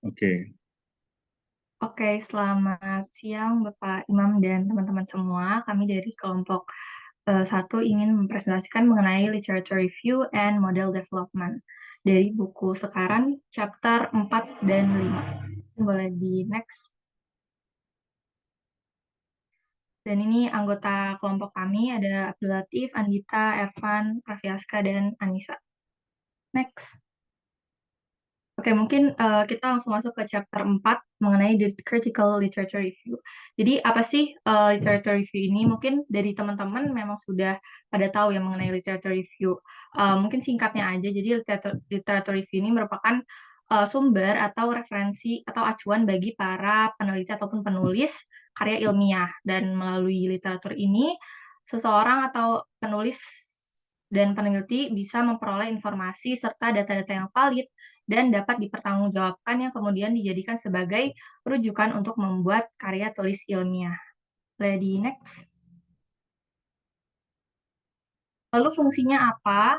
Oke, Oke, selamat siang Bapak Imam dan teman-teman semua. Kami dari kelompok 1 ingin mempresentasikan mengenai literature review and model development dari buku Sekaran chapter 4 dan 5. Boleh di next. Dan ini anggota kelompok kami ada Abdul Latif, Andita, Evan, Raffiaska, dan Anissa. Next. Oke, mungkin kita langsung masuk ke chapter 4 mengenai the critical literature review. Jadi, apa sih literature review ini? Mungkin dari teman-teman memang sudah pada tahu ya mengenai literature review. Mungkin singkatnya aja, jadi literature review ini merupakan sumber atau referensi atau acuan bagi para peneliti ataupun penulis karya ilmiah. Dan melalui literatur ini, seseorang atau penulis dan peneliti bisa memperoleh informasi serta data-data yang valid dan dapat dipertanggungjawabkan yang kemudian dijadikan sebagai rujukan untuk membuat karya tulis ilmiah. Lady next. Lalu fungsinya apa?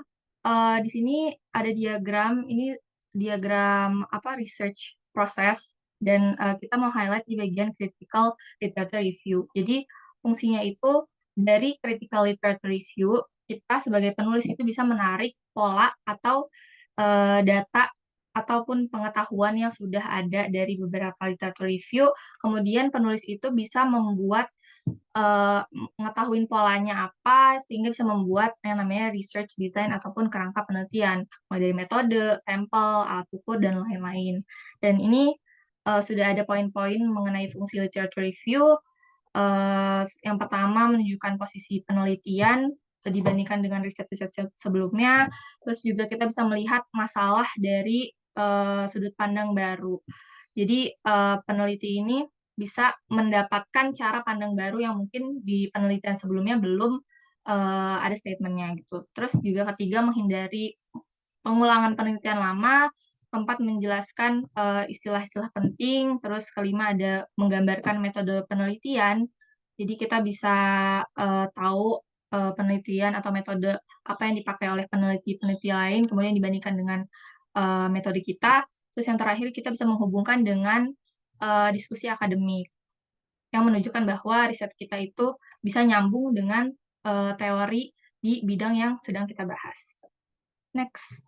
Di sini ada diagram, ini diagram apa research process dan kita mau highlight di bagian critical literature review. Jadi fungsinya itu dari critical literature review kita sebagai penulis itu bisa menarik pola atau data ataupun pengetahuan yang sudah ada dari beberapa literature review, kemudian penulis itu bisa membuat eh, mengetahui polanya apa sehingga bisa membuat yang namanya research design ataupun kerangka penelitian mulai dari metode, sampel, alat ukur dan lain-lain. Dan ini sudah ada poin-poin mengenai fungsi literature review. Yang pertama menunjukkan posisi penelitian dibandingkan dengan riset-riset sebelumnya. Terus juga kita bisa melihat masalah dari sudut pandang baru. Jadi peneliti ini bisa mendapatkan cara pandang baru yang mungkin di penelitian sebelumnya belum ada statementnya gitu. Terus juga ketiga menghindari pengulangan penelitian lama, keempat menjelaskan istilah-istilah penting, terus kelima ada menggambarkan metode penelitian. Jadi kita bisa tahu penelitian atau metode apa yang dipakai oleh peneliti-peneliti lain, kemudian dibandingkan dengan metode kita. Terus yang terakhir kita bisa menghubungkan dengan diskusi akademik yang menunjukkan bahwa riset kita itu bisa nyambung dengan teori di bidang yang sedang kita bahas. Next.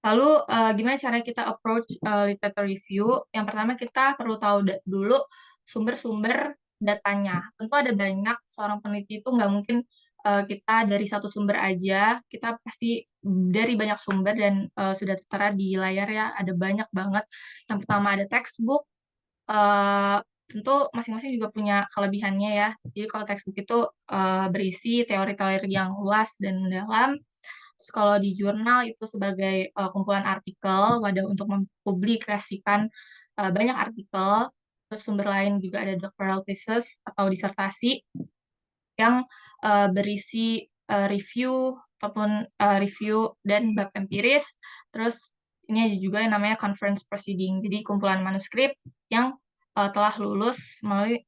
Lalu gimana cara kita approach literature review? Yang pertama kita perlu tahu dulu sumber-sumber datanya. Tentu ada banyak, seorang peneliti itu nggak mungkin kita dari satu sumber aja, kita pasti dari banyak sumber dan sudah tertera di layar ya, ada banyak banget. Yang pertama ada textbook, eh, tentu masing-masing juga punya kelebihannya ya. Jadi kalau textbook itu berisi teori-teori yang luas dan mendalam. Terus kalau di jurnal itu sebagai kumpulan artikel, wadah untuk mempublikasikan banyak artikel. Terus sumber lain juga ada doctoral thesis atau disertasi yang berisi review ataupun review dan bab empiris. Terus ini ada juga yang namanya conference proceeding, jadi kumpulan manuskrip yang telah lulus melalui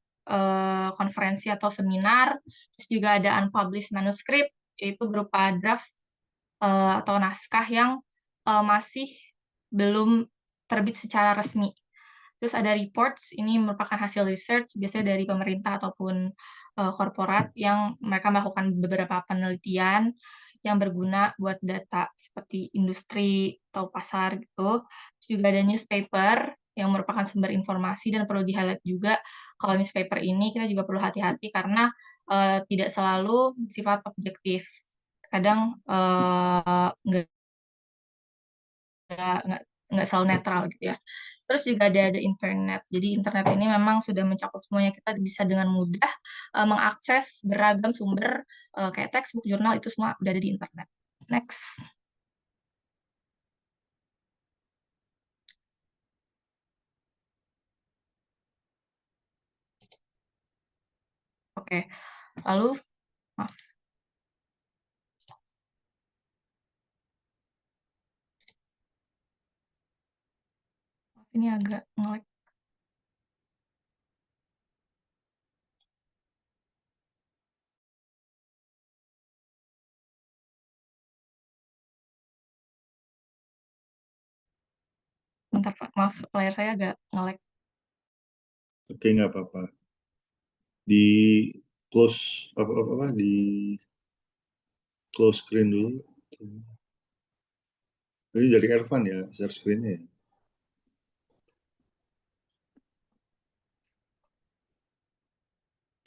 konferensi atau seminar. Terus juga ada unpublished manuskrip, yaitu berupa draft atau naskah yang masih belum terbit secara resmi. Terus ada reports, ini merupakan hasil research biasanya dari pemerintah ataupun korporat yang mereka melakukan beberapa penelitian yang berguna buat data seperti industri atau pasar gitu. Terus juga ada newspaper yang merupakan sumber informasi dan perlu di-highlight juga kalau newspaper ini kita juga perlu hati-hati karena tidak selalu bersifat objektif. Kadang nggak nggak selalu netral gitu ya. Terus juga ada internet. Jadi internet ini memang sudah mencakup semuanya. Kita bisa dengan mudah mengakses beragam sumber kayak textbook, jurnal itu semua udah ada di internet. Next. Oke. Lalu maaf, maaf ini agak nge-lag. Sebentar Pak, maaf layar saya agak nge-lag. Oke, nggak apa-apa. Di close apa di close screen dulu. Ini dari Ervan ya, share screen-nya ya.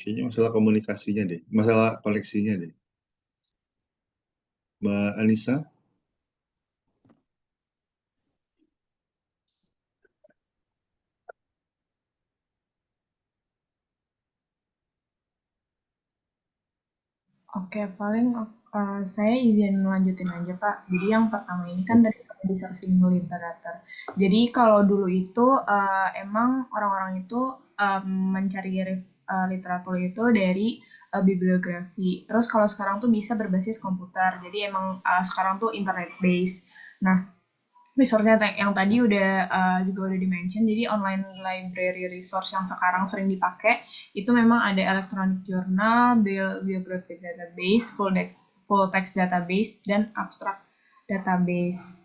Kayaknya masalah komunikasinya deh, masalah koneksinya deh. Mbak Anissa, Oke, paling saya izin melanjutin aja, Pak. Jadi yang pertama ini kan dari di sourcing literatur. Jadi kalau dulu itu emang orang-orang itu mencari literatur itu dari bibliografi. Terus kalau sekarang tuh bisa berbasis komputer. Jadi emang sekarang tuh internet based. Nah, resource-nya yang tadi udah juga udah di-mention, jadi online library resource yang sekarang sering dipakai itu memang ada electronic journal, bibliographic database, full text database, dan abstract database.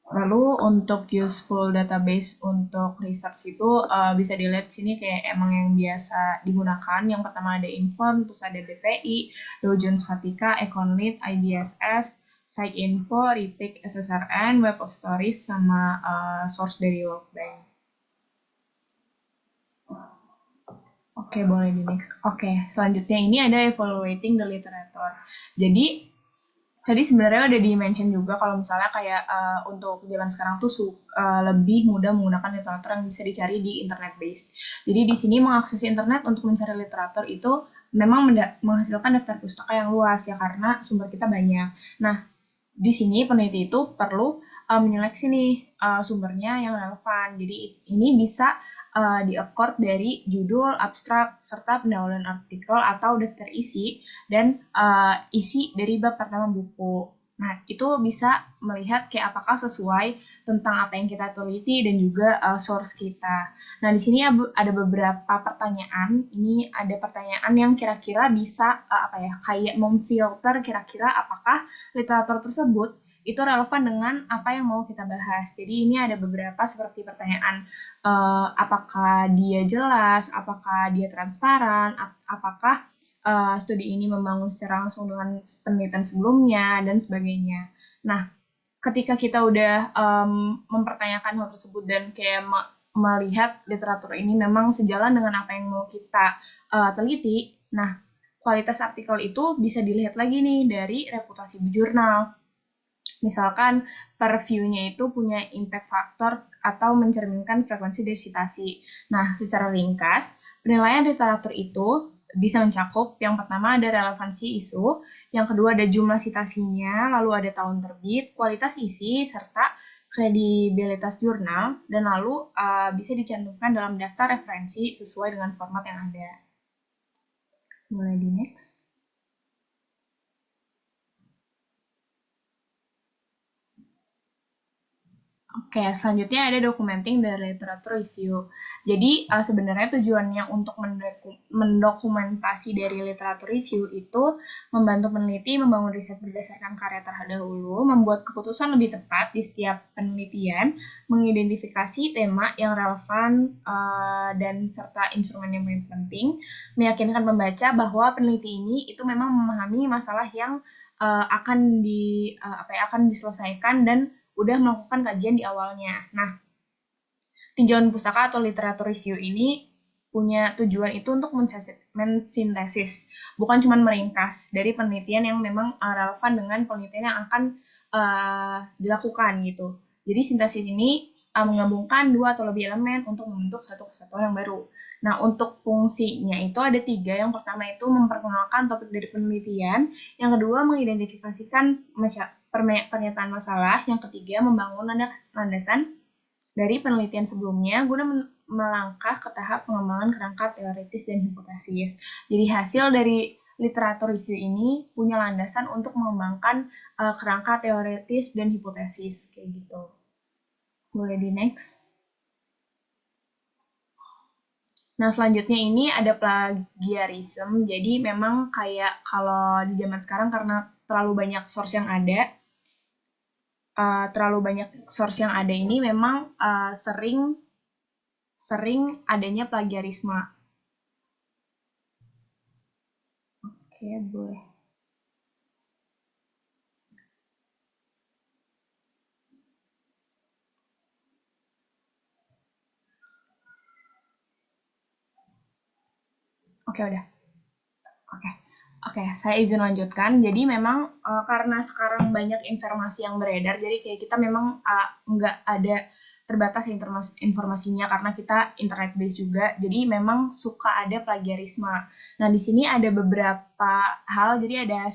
Lalu untuk useful database untuk research itu bisa dilihat sini kayak emang yang biasa digunakan. Yang pertama ada Inform, terus ada BPI, Dow Jones Fatica, Econlit, IDSS, PsycInfo, Repic, SSRN, Web of Stories, sama source dari World Bank. Oke, boleh di next. Oke, selanjutnya ini ada evaluating the literature. Jadi tadi sebenarnya udah di-mention juga kalau misalnya kayak untuk zaman sekarang tuh lebih mudah menggunakan literatur yang bisa dicari di internet based. Jadi di sini mengakses internet untuk mencari literatur itu memang menghasilkan daftar pustaka yang luas ya karena sumber kita banyak. Nah, di sini peneliti itu perlu menyeleksi nih sumbernya yang relevan. Jadi ini bisa di-accord dari judul, abstrak, serta pendahuluan artikel atau daftar isi dan isi dari bab pertama buku. Nah, itu bisa melihat kayak apakah sesuai tentang apa yang kita teliti dan juga source kita. Nah, di sini ada beberapa pertanyaan. Ini ada pertanyaan yang kira-kira bisa apa ya, kayak memfilter kira-kira apakah literatur tersebut itu relevan dengan apa yang mau kita bahas. Jadi ini ada beberapa seperti pertanyaan apakah dia jelas, apakah dia transparan, apakah studi ini membangun secara langsung dengan penelitian sebelumnya dan sebagainya. Nah, ketika kita udah mempertanyakan hal tersebut dan kayak melihat literatur ini memang sejalan dengan apa yang mau kita teliti, nah kualitas artikel itu bisa dilihat lagi nih dari reputasi jurnal. Misalkan per view-nya itu punya impact factor atau mencerminkan frekuensi dari citasi. Nah, secara ringkas, penilaian literatur itu bisa mencakup yang pertama ada relevansi isu, yang kedua ada jumlah citasinya, lalu ada tahun terbit, kualitas isi, serta kredibilitas jurnal, dan lalu bisa dicantumkan dalam daftar referensi sesuai dengan format yang ada. Mulai di next. Oke, selanjutnya ada documenting dari literature review. Jadi sebenarnya tujuannya untuk mendokumentasi dari literature review itu membantu peneliti membangun riset berdasarkan karya terdahulu, membuat keputusan lebih tepat di setiap penelitian, mengidentifikasi tema yang relevan dan serta instrumen yang paling penting, meyakinkan pembaca bahwa peneliti ini itu memang memahami masalah yang akan diselesaikan dan udah melakukan kajian di awalnya. Nah, tinjauan pustaka atau literatur review ini punya tujuan itu untuk mensintesis, bukan cuma meringkas dari penelitian yang memang relevan dengan penelitian yang akan dilakukan gitu. Jadi sintesis ini menggabungkan dua atau lebih elemen untuk membentuk satu kesatuan yang baru. Nah, untuk fungsinya itu ada tiga. Yang pertama itu memperkenalkan topik dari penelitian, yang kedua mengidentifikasikan pernyataan masalah, yang ketiga membangun landasan dari penelitian sebelumnya guna melangkah ke tahap pengembangan kerangka teoritis dan hipotesis. Jadi hasil dari literatur review ini punya landasan untuk mengembangkan kerangka teoritis dan hipotesis kayak gitu. Boleh di next. Nah, selanjutnya ini ada plagiarism. Jadi memang kayak kalau di zaman sekarang karena terlalu banyak source yang ada, terlalu banyak source yang ada ini memang sering adanya plagiarisme. Oke, boleh. Oke, udah. Oke, saya izin lanjutkan. Jadi memang karena sekarang banyak informasi yang beredar, jadi kayak kita memang nggak ada terbatas informasinya karena kita internet based juga. Jadi memang suka ada plagiarisme. Nah, di sini ada beberapa hal. Jadi ada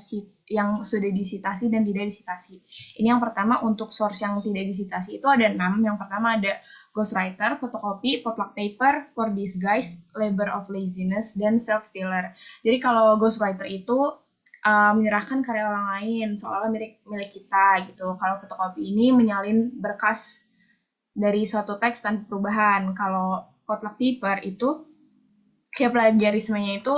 yang sudah disitasi dan tidak disitasi. Ini yang pertama untuk source yang tidak disitasi itu ada 6. Yang pertama ada ghostwriter, photocopy, potluck paper, for disguise, labor of laziness, dan self-stealer. Jadi kalau ghostwriter itu menyerahkan karya orang lain, seolah milik kita gitu. Kalau fotokopi ini menyalin berkas dari suatu teks tanpa perubahan. Kalau potluck paper itu kayak plagiarismenya itu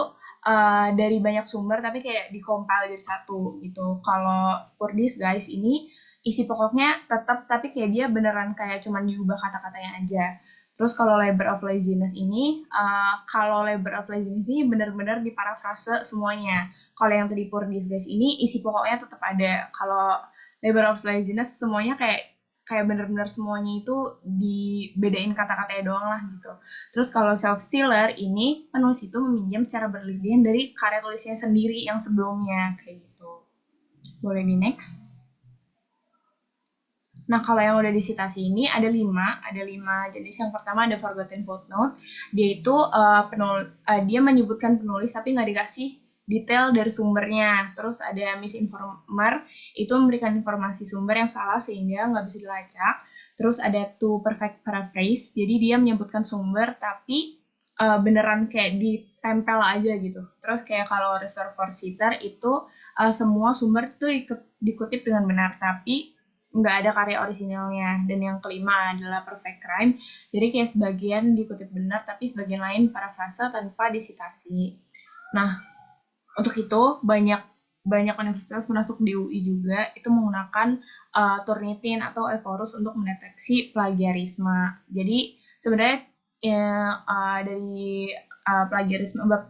dari banyak sumber tapi kayak dikompil jadi satu gitu. Kalau for this guys ini isi pokoknya tetap tapi kayak dia beneran kayak cuman diubah kata-katanya aja. Terus kalau labor of laziness ini, benar-benar diparafrase semuanya. Kalau yang tadi for this guys ini isi pokoknya tetap ada. Kalau labor of laziness semuanya kayak benar-benar semuanya itu dibedain kata-katanya doang lah gitu. Terus kalau self-stealer ini penulis itu meminjam secara berlebihan dari karya tulisnya sendiri yang sebelumnya kayak gitu. Boleh di next. Nah, kalau yang udah disitasi ini ada 5 jenis. Yang pertama ada forgotten footnote. Dia itu dia menyebutkan penulis tapi nggak dikasih detail dari sumbernya. Terus ada misinformer, itu memberikan informasi sumber yang salah sehingga nggak bisa dilacak. Terus ada to perfect paraphrase, jadi dia menyebutkan sumber tapi beneran kayak ditempel aja gitu. Terus kayak kalau reservoir citer itu semua sumber itu dikutip dengan benar tapi nggak ada karya orisinalnya. Dan yang kelima adalah perfect crime, jadi kayak sebagian dikutip benar tapi sebagian lain parafrase tanpa disitasi. Nah, untuk itu banyak universitas termasuk di UI juga itu menggunakan Turnitin atau Evorus untuk mendeteksi plagiarisme. Jadi sebenarnya dari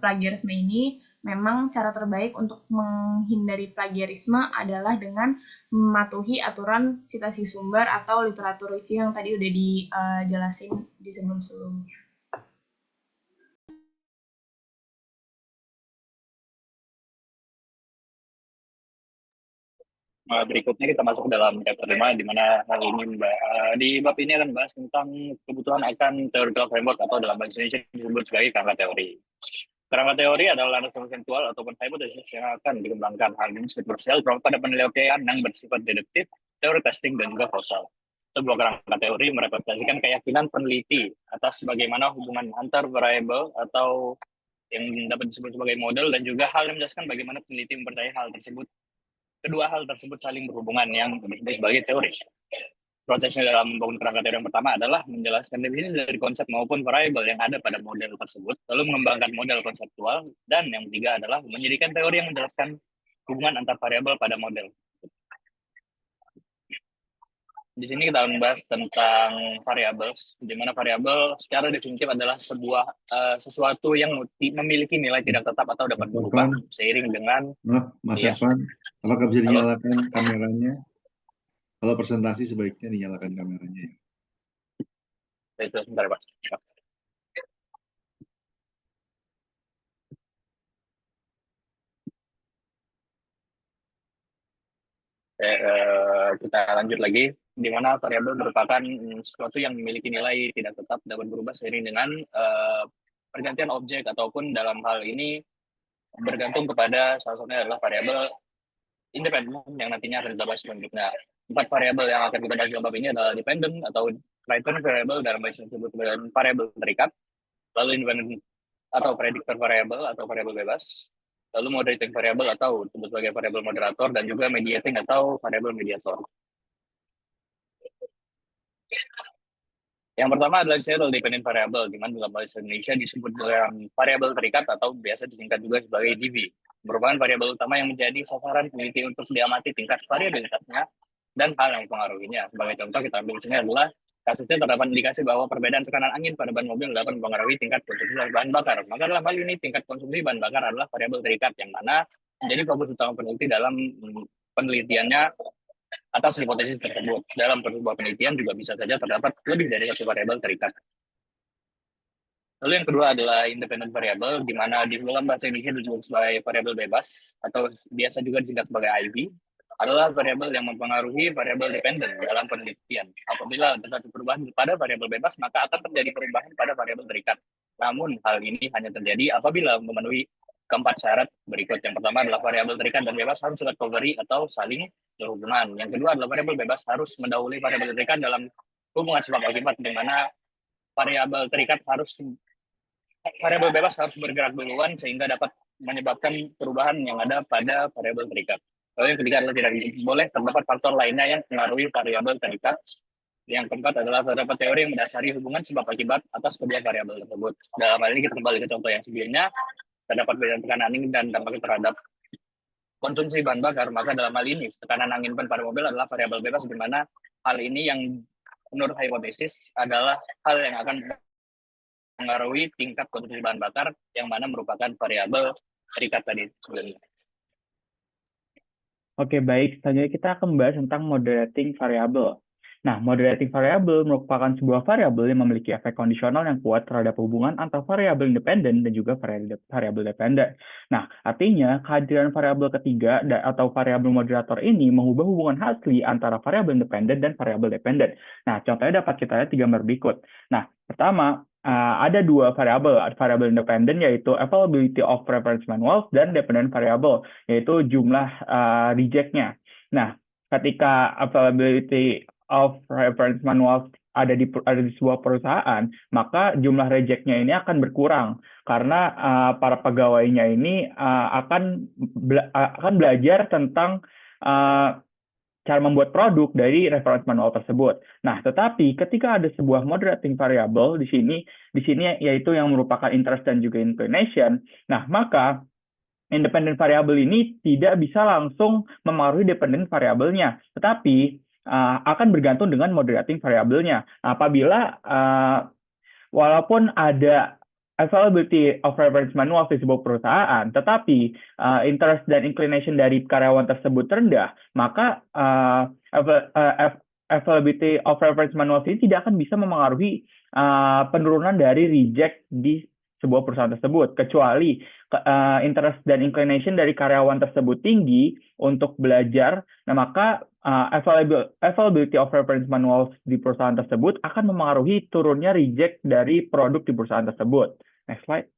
plagiarisme ini memang cara terbaik untuk menghindari plagiarisme adalah dengan mematuhi aturan citasi sumber atau literatur review yang tadi udah dijelasin di sebelum-sebelumnya. Berikutnya kita masuk dalam chapter 5 di mana hal ini di bab ini akan membahas tentang kebutuhan akan theoretical framework atau dalam bahasa Indonesia disebut sebagai kerangka teori. Kerangka teori adalah landasan konseptual ataupun hipotesis yang akan dikembangkan. Hal ini kontroversial pada penelitian yang bersifat deduktif, teori testing, dan juga kausal. Sebuah kerangka teori merepresentasikan keyakinan peneliti atas bagaimana hubungan antar variabel atau yang dapat disebut sebagai model dan juga hal yang menjelaskan bagaimana peneliti mempercayai hal tersebut. Kedua hal tersebut saling berhubungan yang disebut sebagai teori. Prosesnya dalam membangun kerangka teori yang pertama adalah menjelaskan definisi dari konsep maupun variabel yang ada pada model tersebut, lalu mengembangkan model konseptual, dan yang ketiga adalah menjadikan teori yang menjelaskan hubungan antar variabel pada model. Di sini kita akan membahas tentang variabel, di mana variabel secara definitif adalah sebuah sesuatu yang memiliki nilai tidak tetap atau dapat berubah seiring dengan. Mas Evan, apakah bisa dinyalakan kameranya? Kalau presentasi sebaiknya dinyalakan kameranya ya. Itu sebentar Pak. Kita lanjut lagi, di mana variabel merupakan sesuatu yang memiliki nilai tidak tetap dapat berubah seiring dengan pergantian objek ataupun dalam hal ini bergantung kepada salah satunya adalah variabel independen yang nantinya akan kita bahas selanjutnya. 4 variabel yang akan kita bahas dalam bab ini adalah dependent atau criterion variable dalam bahasa disebut sebagai variabel terikat, lalu independent atau predictor variable atau variabel bebas, lalu moderating variable atau disebut sebagai variabel moderator, dan juga mediating atau variabel mediator. Yang pertama adalah serial dependent variable, di mana dalam bahasa Indonesia disebut dengan variabel terikat atau biasa disingkat juga sebagai DV. Merupakan variabel utama yang menjadi sasaran peneliti untuk diamati tingkat variabilitasnya dan hal yang mempengaruhinya. Sebagai contoh kita ambil di sini adalah kasusnya terdapat indikasi bahwa perbedaan tekanan angin pada ban mobil dapat mempengaruhi tingkat konsumsi bahan bakar. Maka dalam hal ini tingkat konsumsi bahan bakar adalah variabel terikat yang mana menjadi fokus utama peneliti dalam penelitiannya atas hipotesis tersebut. Dalam sebuah penelitian juga bisa saja terdapat lebih dari satu variabel terikat. Lalu yang kedua adalah independent variable, di mana di dalam bahasa Indonesia disebut sebagai variabel bebas, atau biasa juga disingkat sebagai IV, adalah variabel yang mempengaruhi variabel dependent dalam penelitian. Apabila terjadi perubahan pada variabel bebas, maka akan terjadi perubahan pada variabel terikat. Namun, hal ini hanya terjadi apabila memenuhi keempat syarat berikut. Yang pertama adalah variabel terikat dan bebas harus recovery atau saling berhubungan. Yang kedua adalah variabel bebas harus mendahului variabel terikat dalam hubungan sebab akibat, di mana variabel terikat variabel bebas harus bergerak duluan sehingga dapat menyebabkan perubahan yang ada pada variabel terikat. Lalu yang ketiga adalah tidak boleh terdapat faktor lainnya yang mempengaruhi variabel terikat. Yang keempat adalah terdapat teori yang mendasari hubungan sebab akibat atas kedua variabel tersebut. Dalam hal ini kita kembali ke contoh yang sebelumnya, terdapat perbedaan tekanan angin dan dampaknya terhadap konsumsi bahan bakar. Maka dalam hal ini tekanan angin ban pada mobil adalah variabel bebas, di mana hal ini yang menurut hipotesis adalah hal yang akan mengaruhi tingkat konsumsi bahan bakar yang mana merupakan variabel terikat tadi sebelumnya. Oke, baik. Selanjutnya kita akan membahas tentang moderating variable. Nah, moderating variable merupakan sebuah variabel yang memiliki efek kondisional yang kuat terhadap hubungan antara variabel independen dan juga variabel dependen. Nah, artinya kehadiran variabel ketiga atau variabel moderator ini mengubah hubungan asli antara variabel independen dan variabel dependen. Nah, contohnya dapat kita lihat di gambar berikut. Nah, pertama, ada dua variabel independen yaitu availability of reference manuals dan dependent variable yaitu jumlah reject-nya. Nah, ketika availability of reference manuals ada di sebuah perusahaan, maka jumlah reject-nya ini akan berkurang karena para pegawainya ini akan belajar tentang cara membuat produk dari reference manual tersebut. Nah, tetapi ketika ada sebuah moderating variable di sini yaitu yang merupakan interest dan juga inclination, nah maka independent variable ini tidak bisa langsung mempengaruhi dependent variabelnya, tetapi akan bergantung dengan moderating variabelnya. Apabila walaupun ada availability of reference manual di sebuah perusahaan, tetapi interest dan inclination dari karyawan tersebut rendah, maka availability of reference manual ini tidak akan bisa memengaruhi penurunan dari reject di sebuah perusahaan tersebut, kecuali interest dan inclination dari karyawan tersebut tinggi untuk belajar, nah maka availability of reference manuals di perusahaan tersebut akan memengaruhi turunnya reject dari produk di perusahaan tersebut. Next slide.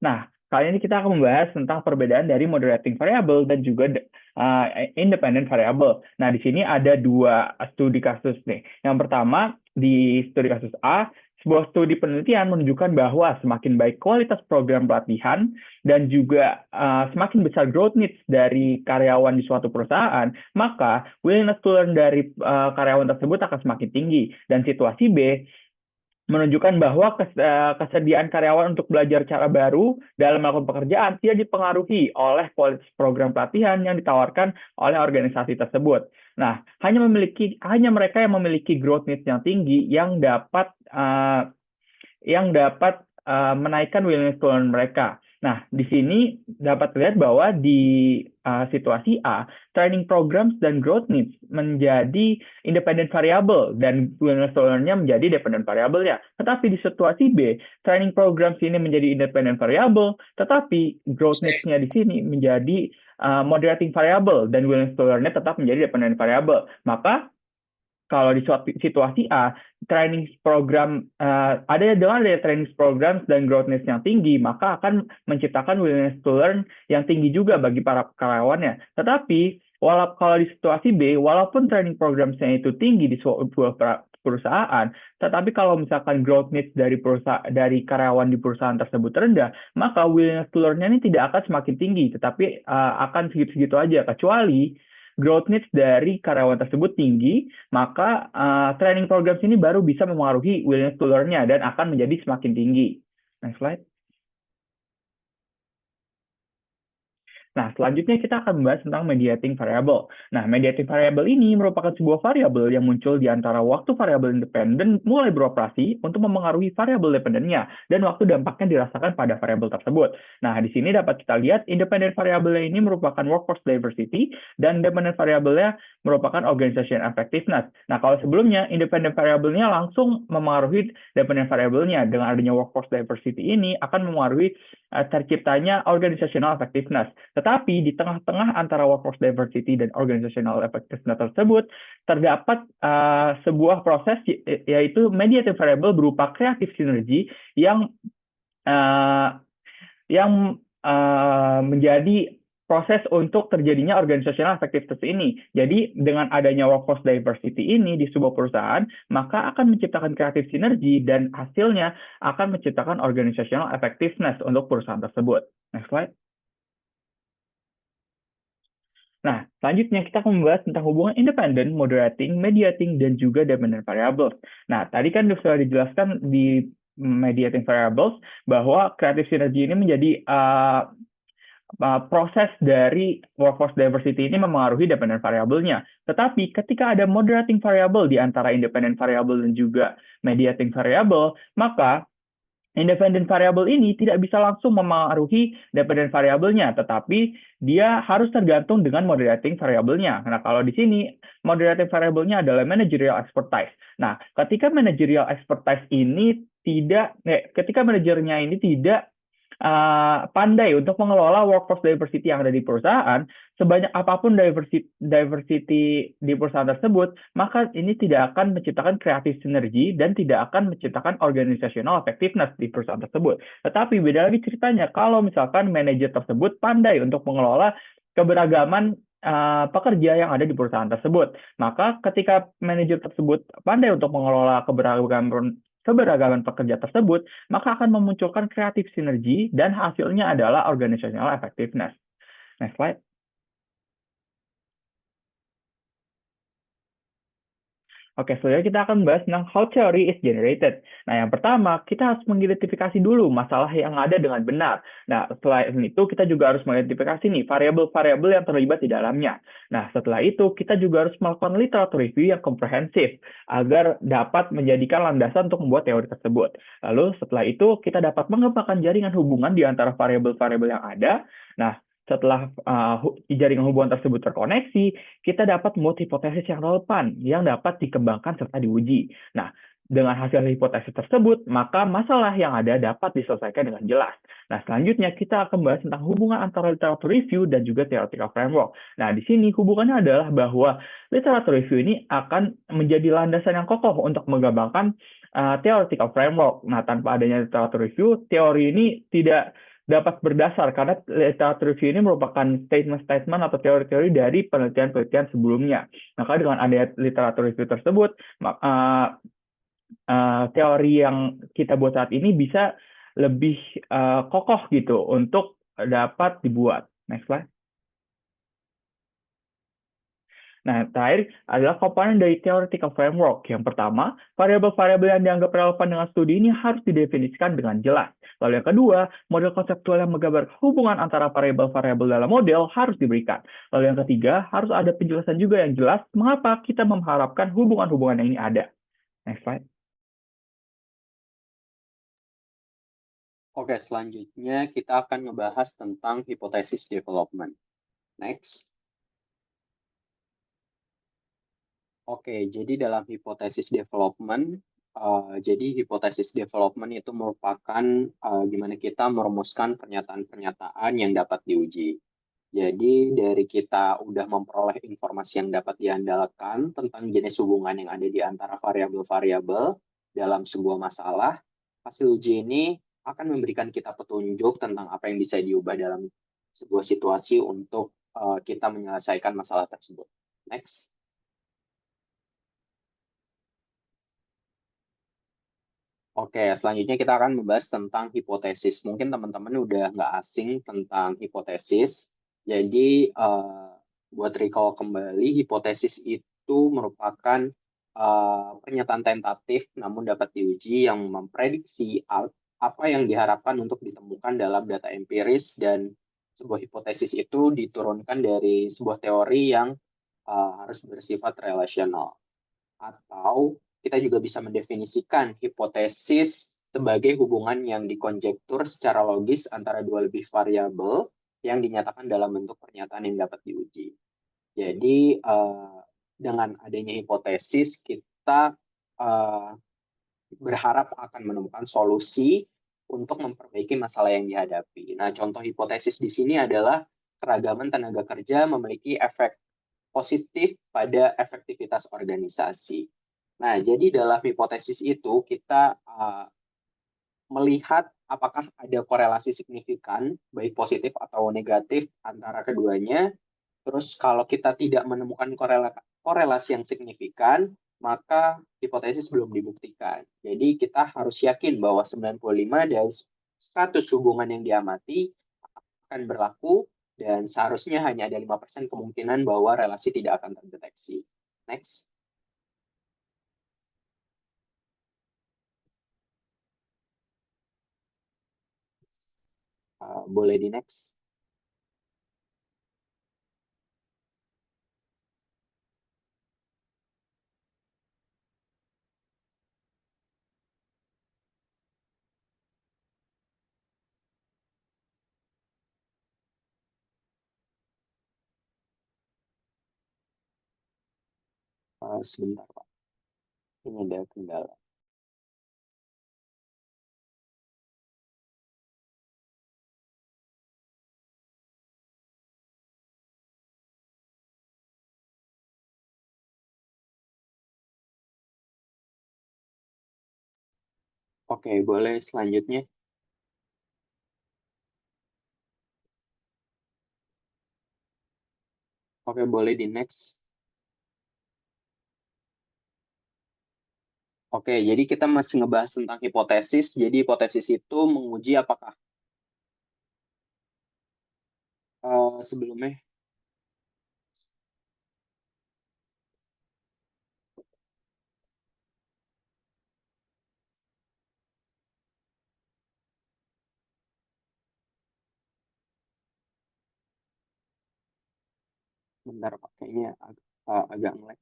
Nah, kali ini kita akan membahas tentang perbedaan dari moderating variable dan juga independent variable. Nah, di sini ada dua studi kasus nih. Yang pertama, di studi kasus A, sebuah studi penelitian menunjukkan bahwa semakin baik kualitas program pelatihan dan juga semakin besar growth needs dari karyawan di suatu perusahaan, maka willingness to learn dari karyawan tersebut akan semakin tinggi. Dan situasi B menunjukkan bahwa kesediaan karyawan untuk belajar cara baru dalam melakukan pekerjaan tidak dipengaruhi oleh kualitas program pelatihan yang ditawarkan oleh organisasi tersebut. Nah, hanya mereka yang memiliki growth needs yang tinggi yang dapat menaikkan willingness to learn mereka. Nah, di sini dapat terlihat bahwa di situasi A, training programs dan growth needs menjadi independent variable dan willingness to learn-nya menjadi dependent variable ya. Tetapi di situasi B, training programs ini menjadi independent variable, tetapi growth needs-nya di sini menjadi moderating variable dan willingness to learn-nya tetap menjadi dependent variable. Maka kalau di situasi A, training program dengan ada training program dan growth needs yang tinggi, maka akan menciptakan willingness to learn yang tinggi juga bagi para karyawannya. Tetapi kalau di situasi B, walaupun training programnya itu tinggi di sebuah perusahaan, tetapi kalau misalkan growth needs dari karyawan di perusahaan tersebut rendah, maka willingness to learn-nya ini tidak akan semakin tinggi, tetapi akan segitu-segitu aja, kecuali growth needs dari karyawan tersebut tinggi, maka training programs ini baru bisa memengaruhi willingness to learn-nya dan akan menjadi semakin tinggi. Next slide. Nah, selanjutnya kita akan membahas tentang mediating variable. Nah, mediating variable ini merupakan sebuah variabel yang muncul di antara waktu variabel independen mulai beroperasi untuk memengaruhi variabel dependennya dan waktu dampaknya dirasakan pada variabel tersebut. Nah, di sini dapat kita lihat independent variabelnya ini merupakan workforce diversity dan dependent variabelnya merupakan organization effectiveness. Nah, kalau sebelumnya independent variabelnya langsung memengaruhi dependent variabelnya, dengan adanya workforce diversity ini akan memengaruhi terciptanya organizational effectiveness. Tetapi di tengah-tengah antara workforce diversity dan organizational effectiveness tersebut terdapat sebuah proses yaitu mediating variable berupa creative synergy yang menjadi proses untuk terjadinya organizational effectiveness ini. Jadi dengan adanya workforce diversity ini di sebuah perusahaan, maka akan menciptakan creative synergy dan hasilnya akan menciptakan organizational effectiveness untuk perusahaan tersebut. Next slide. Nah, selanjutnya kita akan membahas tentang hubungan independent, moderating, mediating, dan juga dependent variables. Nah, tadi kan sudah dijelaskan di mediating variables bahwa creative synergy ini menjadi proses dari workforce diversity ini memengaruhi dependent variabelnya. Tetapi ketika ada moderating variable di antara independent variable dan juga mediating variable, maka independent variable ini tidak bisa langsung memengaruhi dependent variabelnya, tetapi dia harus tergantung dengan moderating variabelnya. Nah, kalau di sini moderating variabelnya adalah managerial expertise. Nah, ketika managerial expertise ini ketika manajernya ini tidak pandai untuk mengelola workforce diversity yang ada di perusahaan, sebanyak apapun diversity di perusahaan tersebut, maka ini tidak akan menciptakan creative synergy dan tidak akan menciptakan organizational effectiveness di perusahaan tersebut. Tetapi beda lagi ceritanya kalau misalkan manajer tersebut pandai untuk mengelola keberagaman pekerja yang ada di perusahaan tersebut. Maka ketika manajer tersebut pandai untuk mengelola keberagaman pekerja tersebut, maka akan memunculkan creative synergy dan hasilnya adalah organizational effectiveness. Next slide. Oke, selanjutnya kita akan bahas tentang how theory is generated. Nah, yang pertama, kita harus mengidentifikasi dulu masalah yang ada dengan benar. Nah, setelah itu kita juga harus mengidentifikasi nih variabel-variabel yang terlibat di dalamnya. Nah, setelah itu kita juga harus melakukan literature review yang komprehensif agar dapat menjadikan landasan untuk membuat teori tersebut. Lalu setelah itu kita dapat mengembangkan jaringan hubungan di antara variabel-variabel yang ada. Nah, setelah jaringan hubungan tersebut terkoneksi, kita dapat membuat hipotesis yang relevan yang dapat dikembangkan serta diuji. Nah, dengan hasil hipotesis tersebut, maka masalah yang ada dapat diselesaikan dengan jelas. Nah, selanjutnya kita akan bahas tentang hubungan antara literature review dan juga theoretical framework. Nah, di sini hubungannya adalah bahwa literature review ini akan menjadi landasan yang kokoh untuk mengembangkan theoretical framework. Nah, tanpa adanya literature review, teori ini tidak dapat berdasar karena literature review ini merupakan statement-statement atau teori-teori dari penelitian-penelitian sebelumnya. Maka dengan adanya literature review tersebut, teori yang kita buat saat ini bisa lebih kokoh gitu untuk dapat dibuat. Next slide. Nah, terakhir adalah komponen dari theoretical framework. Yang pertama, variabel-variabel yang dianggap relevan dengan studi ini harus didefinisikan dengan jelas. Lalu yang kedua, model konseptual yang menggambarkan hubungan antara variabel-variabel dalam model harus diberikan. Lalu yang ketiga, harus ada penjelasan juga yang jelas mengapa kita mengharapkan hubungan-hubungan yang ini ada. Next slide. Oke, selanjutnya kita akan ngebahas tentang hipotesis development. Next. Oke, jadi dalam hipotesis development, hipotesis development itu merupakan gimana kita merumuskan pernyataan-pernyataan yang dapat diuji. Jadi dari kita udah memperoleh informasi yang dapat diandalkan tentang jenis hubungan yang ada di antara variabel-variabel dalam sebuah masalah, hasil uji ini akan memberikan kita petunjuk tentang apa yang bisa diubah dalam sebuah situasi untuk kita menyelesaikan masalah tersebut. Next. Oke, selanjutnya kita akan membahas tentang hipotesis. Mungkin teman-teman udah nggak asing tentang hipotesis. Jadi, buat recall kembali, hipotesis itu merupakan pernyataan tentatif namun dapat diuji yang memprediksi apa yang diharapkan untuk ditemukan dalam data empiris dan sebuah hipotesis itu diturunkan dari sebuah teori yang harus bersifat relasional. Atau kita juga bisa mendefinisikan hipotesis sebagai hubungan yang dikonjektur secara logis antara dua lebih variabel yang dinyatakan dalam bentuk pernyataan yang dapat diuji. Jadi dengan adanya hipotesis kita berharap akan menemukan solusi untuk memperbaiki masalah yang dihadapi. Nah, contoh hipotesis di sini adalah keragaman tenaga kerja memiliki efek positif pada efektivitas organisasi. Nah, jadi dalam hipotesis itu kita melihat apakah ada korelasi signifikan, baik positif atau negatif antara keduanya. Terus kalau kita tidak menemukan korelasi yang signifikan, maka hipotesis belum dibuktikan. Jadi kita harus yakin bahwa 95 dari 100 hubungan yang diamati akan berlaku dan seharusnya hanya ada 5% kemungkinan bahwa relasi tidak akan terdeteksi. Next. Boleh di next. Sebentar, Pak. Ini ada kendala. Oke, boleh selanjutnya. Oke, boleh di next. Oke, jadi kita masih ngebahas tentang hipotesis. Jadi hipotesis itu menguji apakah sebelumnya. Bentar, Pak. Kayaknya agak nge-lag.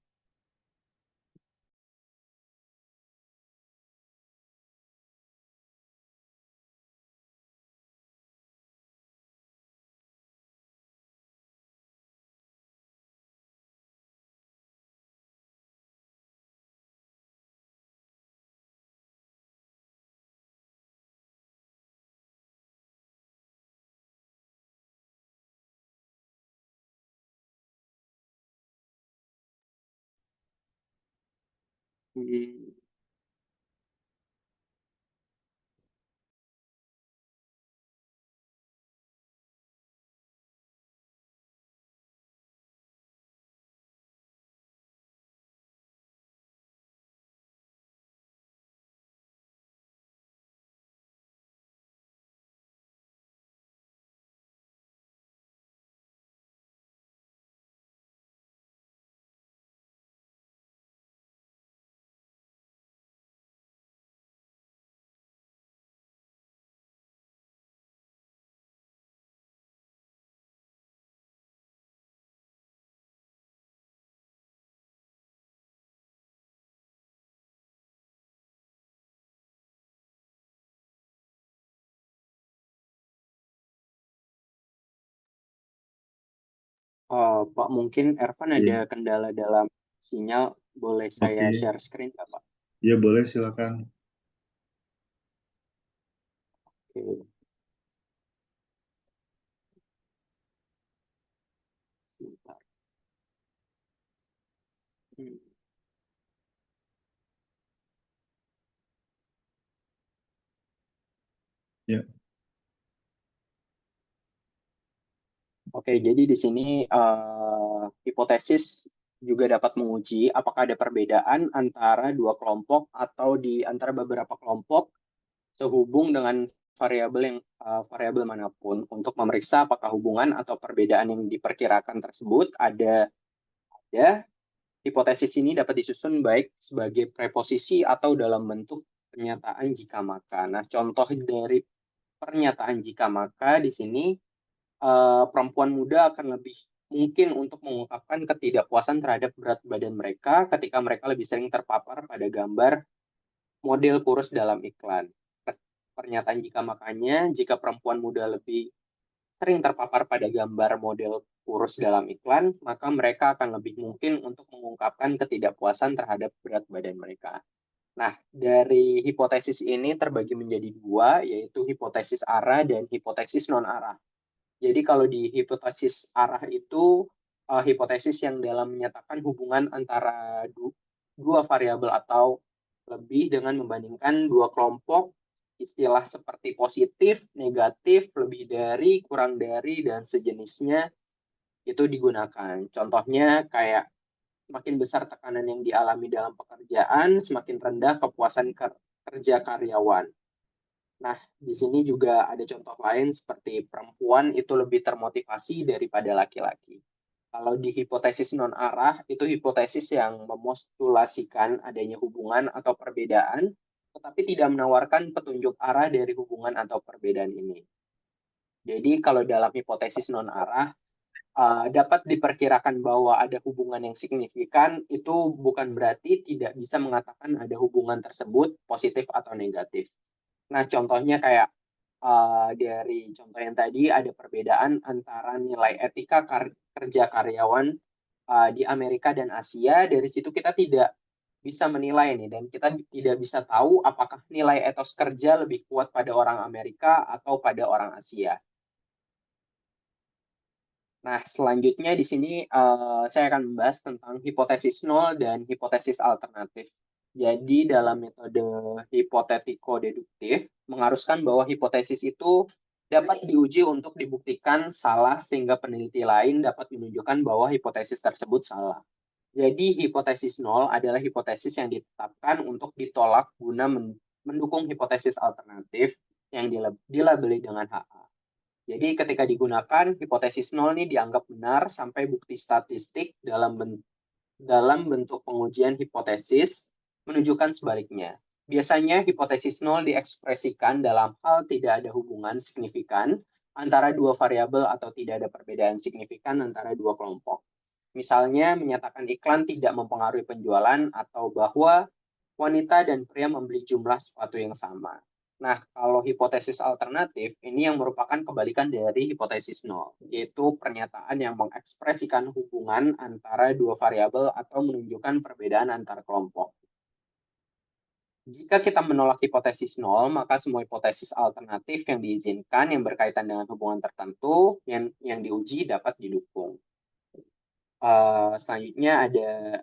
Hmm, Pak, mungkin Ervan ada Iya. kendala dalam sinyal. Boleh saya Oke. share screen nggak, Pak? Ya boleh, silakan. Oke. Sebentar. Hmm. Ya. Oke, jadi di sini hipotesis juga dapat menguji apakah ada perbedaan antara dua kelompok atau di antara beberapa kelompok sehubung dengan variabel manapun untuk memeriksa apakah hubungan atau perbedaan yang diperkirakan tersebut ada. Hipotesis ini dapat disusun baik sebagai preposisi atau dalam bentuk pernyataan jika maka. Nah, contoh dari pernyataan jika maka di sini perempuan muda akan lebih mungkin untuk mengungkapkan ketidakpuasan terhadap berat badan mereka ketika mereka lebih sering terpapar pada gambar model kurus dalam iklan. Pernyataan jika perempuan muda lebih sering terpapar pada gambar model kurus dalam iklan, maka mereka akan lebih mungkin untuk mengungkapkan ketidakpuasan terhadap berat badan mereka. Nah, dari hipotesis ini terbagi menjadi dua, yaitu hipotesis arah dan hipotesis non-arah. Jadi kalau di hipotesis arah itu hipotesis yang dalam menyatakan hubungan antara dua variabel atau lebih dengan membandingkan dua kelompok istilah seperti positif, negatif, lebih dari, kurang dari, dan sejenisnya itu digunakan. Contohnya kayak semakin besar tekanan yang dialami dalam pekerjaan, semakin rendah kepuasan kerja karyawan. Nah, di sini juga ada contoh lain seperti perempuan itu lebih termotivasi daripada laki-laki. Kalau di hipotesis non-arah, itu hipotesis yang memostulasikan adanya hubungan atau perbedaan, tetapi tidak menawarkan petunjuk arah dari hubungan atau perbedaan ini. Jadi kalau dalam hipotesis non-arah, dapat diperkirakan bahwa ada hubungan yang signifikan, itu bukan berarti tidak bisa mengatakan ada hubungan tersebut positif atau negatif. Nah, contohnya kayak dari contoh yang tadi ada perbedaan antara nilai etika kerja karyawan di Amerika dan Asia. Dari situ kita tidak bisa menilai nih, dan kita tidak bisa tahu apakah nilai etos kerja lebih kuat pada orang Amerika atau pada orang Asia. Nah, selanjutnya di sini saya akan membahas tentang hipotesis nol dan hipotesis alternatif. Jadi dalam metode hipotetiko-deduktif, mengharuskan bahwa hipotesis itu dapat diuji untuk dibuktikan salah sehingga peneliti lain dapat menunjukkan bahwa hipotesis tersebut salah. Jadi hipotesis nol adalah hipotesis yang ditetapkan untuk ditolak guna mendukung hipotesis alternatif yang dilabeli dengan HA. Jadi ketika digunakan, hipotesis nol ini dianggap benar sampai bukti statistik dalam bentuk pengujian hipotesis menunjukkan sebaliknya. Biasanya hipotesis nol diekspresikan dalam hal tidak ada hubungan signifikan antara dua variabel atau tidak ada perbedaan signifikan antara dua kelompok. Misalnya menyatakan iklan tidak mempengaruhi penjualan atau bahwa wanita dan pria membeli jumlah sepatu yang sama. Nah, kalau hipotesis alternatif, ini yang merupakan kebalikan dari hipotesis nol, yaitu pernyataan yang mengekspresikan hubungan antara dua variabel atau menunjukkan perbedaan antar kelompok. Jika kita menolak hipotesis nol, maka semua hipotesis alternatif yang diizinkan yang berkaitan dengan hubungan tertentu yang diuji dapat didukung. Selanjutnya ada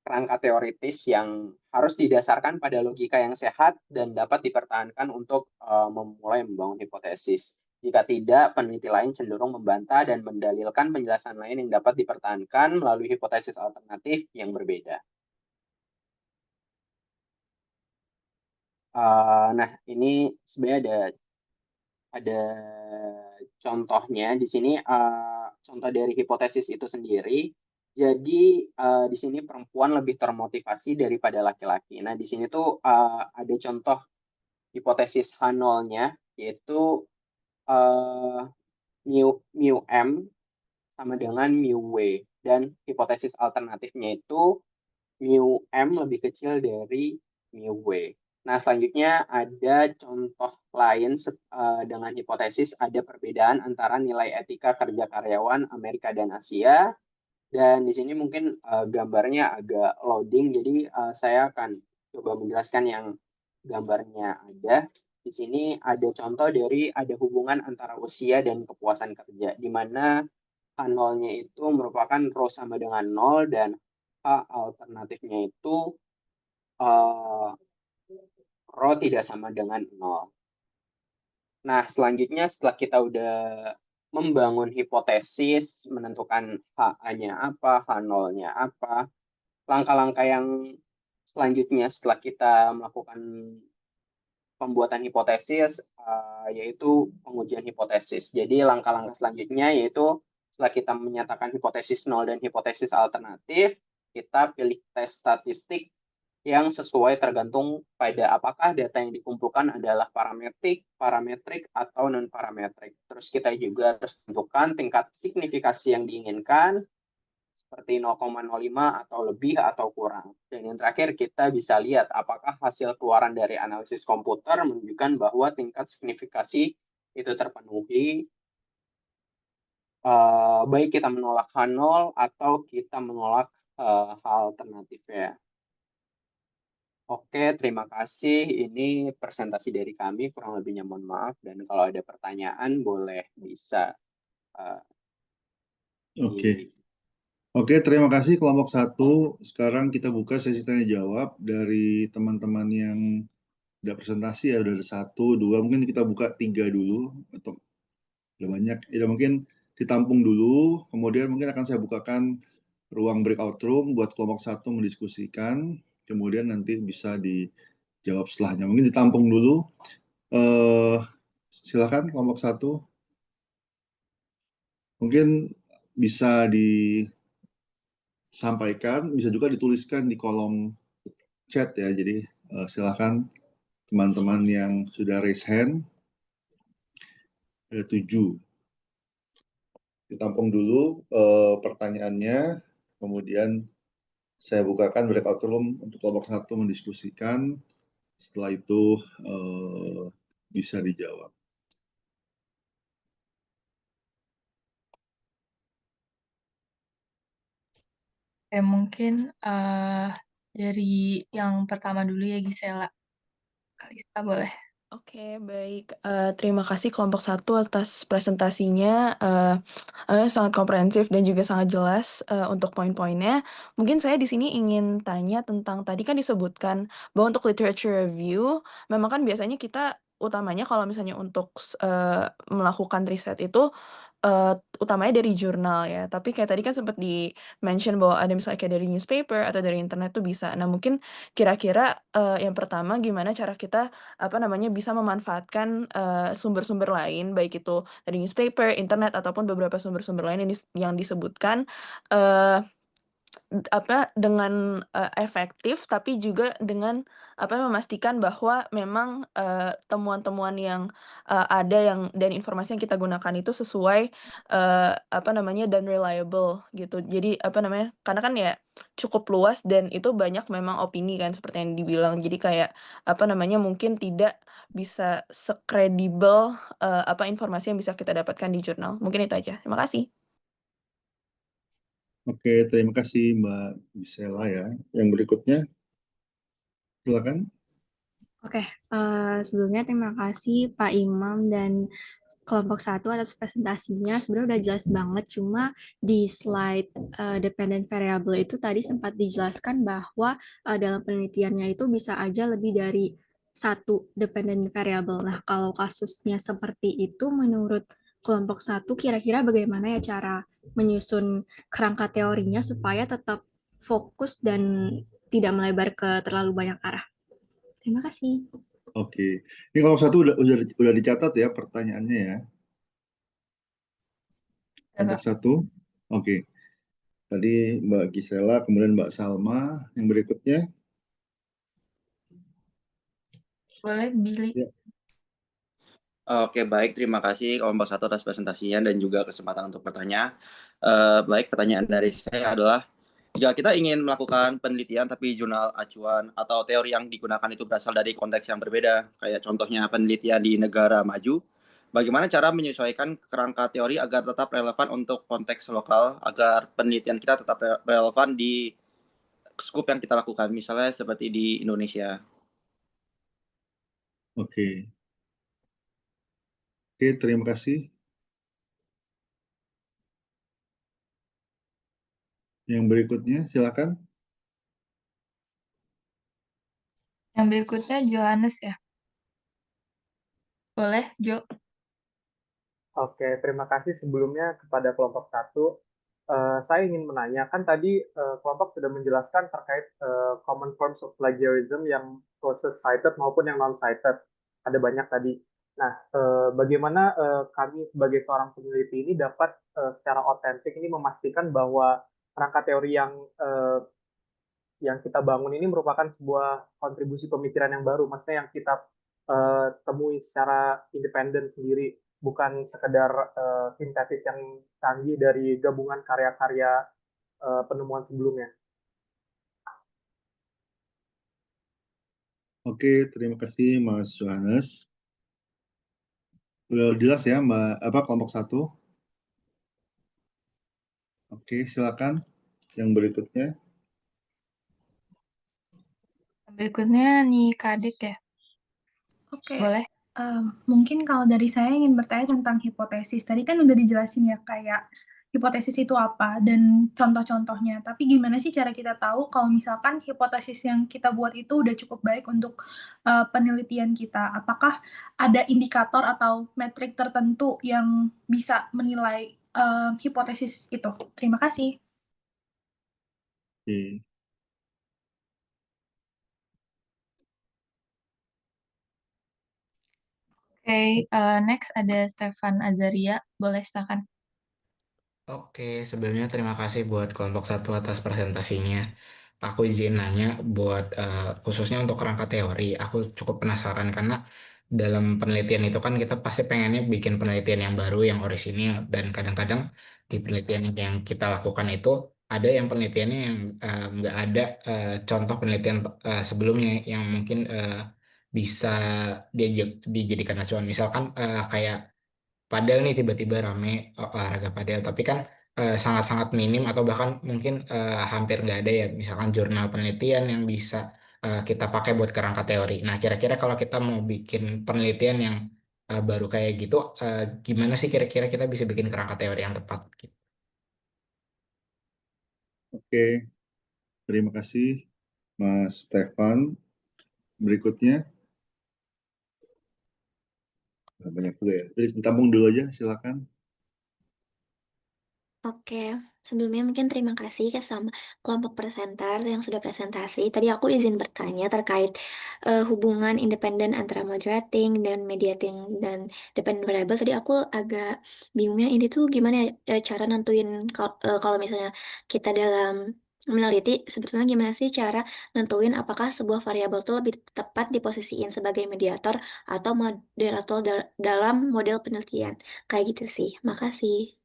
kerangka teoritis yang harus didasarkan pada logika yang sehat dan dapat dipertahankan untuk memulai membangun hipotesis. Jika tidak, peneliti lain cenderung membantah dan mendalilkan penjelasan lain yang dapat dipertahankan melalui hipotesis alternatif yang berbeda. Nah, ini sebenarnya ada contohnya di sini, contoh dari hipotesis itu sendiri. Jadi di sini perempuan lebih termotivasi daripada laki-laki. Nah, di sini tuh ada contoh hipotesis H0-nya, yaitu mu M sama dengan mu W. Dan hipotesis alternatifnya itu mu M lebih kecil dari mu W. Nah, selanjutnya ada contoh lain dengan hipotesis ada perbedaan antara nilai etika kerja karyawan Amerika dan Asia. Dan di sini mungkin gambarnya agak loading, jadi saya akan coba menjelaskan yang gambarnya ada. Di sini ada contoh dari ada hubungan antara usia dan kepuasan kerja, di mana H0-nya itu merupakan rho sama dengan 0 dan H alternatifnya itu rho tidak sama dengan 0. Nah, selanjutnya setelah kita udah membangun hipotesis, menentukan H-nya apa, H0-nya apa, langkah-langkah yang selanjutnya setelah kita melakukan pembuatan hipotesis, yaitu pengujian hipotesis. Jadi langkah-langkah selanjutnya yaitu setelah kita menyatakan hipotesis nol dan hipotesis alternatif, kita pilih tes statistik yang sesuai tergantung pada apakah data yang dikumpulkan adalah parametrik atau non-parametrik. Terus kita juga harus tentukan tingkat signifikasi yang diinginkan, seperti 0,05 atau lebih atau kurang. Dan yang terakhir kita bisa lihat apakah hasil keluaran dari analisis komputer menunjukkan bahwa tingkat signifikasi itu terpenuhi, baik kita menolak H0 atau kita menolak hal alternatifnya. Oke, terima kasih. Ini presentasi dari kami, kurang lebihnya mohon maaf. Dan kalau ada pertanyaan, boleh bisa Oke. Oke, terima kasih kelompok 1. Sekarang kita buka sesi tanya jawab dari teman-teman yang udah presentasi ya, udah ada 1, 2, mungkin kita buka 3 dulu, atau udah banyak. Ya mungkin ditampung dulu, kemudian mungkin akan saya bukakan ruang breakout room buat kelompok 1 mendiskusikan, kemudian nanti bisa dijawab setelahnya. Mungkin ditampung dulu. Silakan kelompok 1. Mungkin bisa disampaikan, bisa juga dituliskan di kolom chat ya. Jadi silakan teman-teman yang sudah raise hand, ada 7. Ditampung dulu pertanyaannya, kemudian saya bukakan breakout room untuk kelompok 1 mendiskusikan. Setelah itu bisa dijawab. Mungkin dari yang pertama dulu ya Gisela. Kalista boleh. Oke, baik. Terima kasih kelompok 1 atas presentasinya. Sangat komprehensif dan juga sangat jelas untuk poin-poinnya. Mungkin saya di sini ingin tanya tentang tadi kan disebutkan bahwa untuk literature review, memang kan biasanya kita utamanya kalau misalnya untuk melakukan riset itu utamanya dari jurnal ya. Tapi kayak tadi kan sempat di-mention bahwa ada misalnya kayak dari newspaper atau dari internet tuh bisa. Nah, mungkin kira-kira yang pertama gimana cara kita bisa memanfaatkan sumber-sumber lain, baik itu dari newspaper, internet, ataupun beberapa sumber-sumber lain yang disebutkan eh, dengan efektif, tapi juga dengan memastikan bahwa memang temuan-temuan yang ada dan informasi yang kita gunakan itu sesuai dan reliable gitu. Jadi karena kan ya cukup luas dan itu banyak memang opini kan seperti yang dibilang. Jadi kayak mungkin tidak bisa sekredibel informasi yang bisa kita dapatkan di jurnal. Mungkin itu aja. Terima kasih. Oke, terima kasih Mbak Gisela ya. Yang berikutnya, silakan. Oke, sebelumnya terima kasih Pak Imam dan kelompok 1 atas presentasinya. Sebenarnya udah jelas banget, cuma di slide dependent variable itu tadi sempat dijelaskan bahwa dalam penelitiannya itu bisa aja lebih dari satu dependent variable. Nah, kalau kasusnya seperti itu, menurut kelompok 1, kira-kira bagaimana ya cara menyusun kerangka teorinya supaya tetap fokus dan tidak melebar ke terlalu banyak arah. Terima kasih. Oke, ini kelompok 1 udah dicatat ya pertanyaannya ya. Kelompok 1. Oke. Tadi Mbak Gisela, kemudian Mbak Salma. Yang berikutnya. Boleh, Billy. Ya. Oke, baik. Terima kasih kelompok 1 atas presentasinya dan juga kesempatan untuk bertanya. Baik, pertanyaan dari saya adalah, jika kita ingin melakukan penelitian tapi jurnal acuan atau teori yang digunakan itu berasal dari konteks yang berbeda, kayak contohnya penelitian di negara maju, bagaimana cara menyesuaikan kerangka teori agar tetap relevan untuk konteks lokal, agar penelitian kita tetap relevan di skup yang kita lakukan, misalnya seperti di Indonesia. Oke. Oke, terima kasih. Yang berikutnya, silakan. Yang berikutnya Johannes ya. Boleh, Jo. Oke, terima kasih sebelumnya kepada kelompok 1. Saya ingin menanyakan tadi kelompok sudah menjelaskan terkait common forms of plagiarism yang sources cited maupun yang non-cited. Ada banyak tadi. Nah, bagaimana kami sebagai seorang peneliti ini dapat secara otentik ini memastikan bahwa kerangka teori yang yang kita bangun ini merupakan sebuah kontribusi pemikiran yang baru, maksudnya yang kita temui secara independen sendiri, bukan sekedar sintesis yang canggih dari gabungan karya-karya penemuan sebelumnya. Oke, terima kasih Mas Johannes. Udah jelas ya Mbak kelompok 1? Oke, silakan yang berikutnya. Berikutnya nih Kadek ya, Oke, boleh? mungkin kalau dari saya ingin bertanya tentang hipotesis. Tadi kan udah dijelasin ya kayak hipotesis itu apa dan contoh-contohnya. Tapi gimana sih cara kita tahu kalau misalkan hipotesis yang kita buat itu udah cukup baik untuk penelitian kita? Apakah ada indikator atau metrik tertentu yang bisa menilai hipotesis itu? Terima kasih. Oke. Oke, next ada Stefan Azaria, boleh silakan. Oke, sebelumnya terima kasih buat kelompok 1 atas presentasinya. Aku izin nanya buat khususnya untuk kerangka teori. Aku cukup penasaran karena dalam penelitian itu kan kita pasti pengennya bikin penelitian yang baru, yang orisinil. Dan kadang-kadang di penelitian yang kita lakukan itu ada yang penelitiannya yang nggak ada contoh penelitian sebelumnya yang mungkin bisa dijadikan acuan. Misalkan kayak padel nih tiba-tiba rame olahraga padel, tapi kan sangat-sangat minim atau bahkan mungkin hampir nggak ada ya, misalkan jurnal penelitian yang bisa kita pakai buat kerangka teori. Nah, kira-kira kalau kita mau bikin penelitian yang baru kayak gitu, gimana sih kira-kira kita bisa bikin kerangka teori yang tepat? Gitu. Oke, terima kasih Mas Stefan. Berikutnya. Banyak juga ya. Jadi ditabung dulu aja, silakan. Oke, sebelumnya mungkin terima kasih ke sama kelompok presenter yang sudah presentasi. Tadi aku izin bertanya terkait hubungan independen antara moderating dan mediating dan dependent variable. Tadi aku agak bingungnya ini tuh gimana ya cara nentuin kalau misalnya kita dalam meneliti sebetulnya gimana sih cara nentuin apakah sebuah variabel itu lebih tepat diposisiin sebagai mediator atau moderator dalam model penelitian. Kayak gitu sih. Makasih.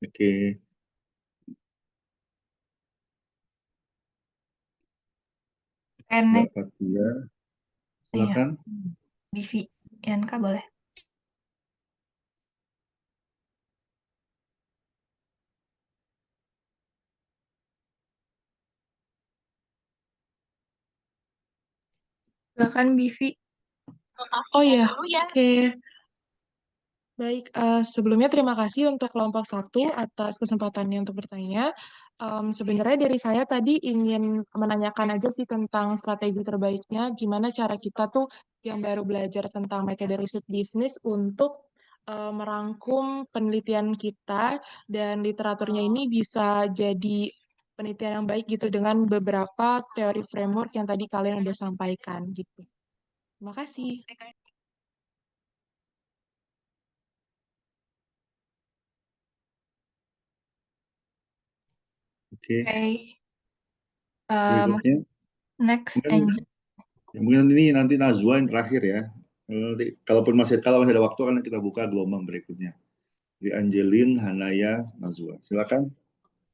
Oke. Mbak Next, Fatia, iya, silakan. Bivi, Yanka boleh. Silakan Bivi. Oh iya, oke. Baik, sebelumnya terima kasih untuk kelompok 1 atas kesempatannya untuk bertanya. Sebenarnya dari saya tadi ingin menanyakan aja sih tentang strategi terbaiknya, gimana cara kita tuh yang baru belajar tentang metode riset bisnis untuk merangkum penelitian kita dan literaturnya ini bisa jadi penelitian yang baik gitu dengan beberapa teori framework yang tadi kalian udah sampaikan gitu. Terima kasih. Oke. Mungkin Berikutnya. next Angel. Mungkin ini nanti Nazwa yang terakhir ya. Nanti, kalau masih ada waktu kan kita buka gelombang berikutnya. Di Angelin, Hanaya, Nazwa. Silakan.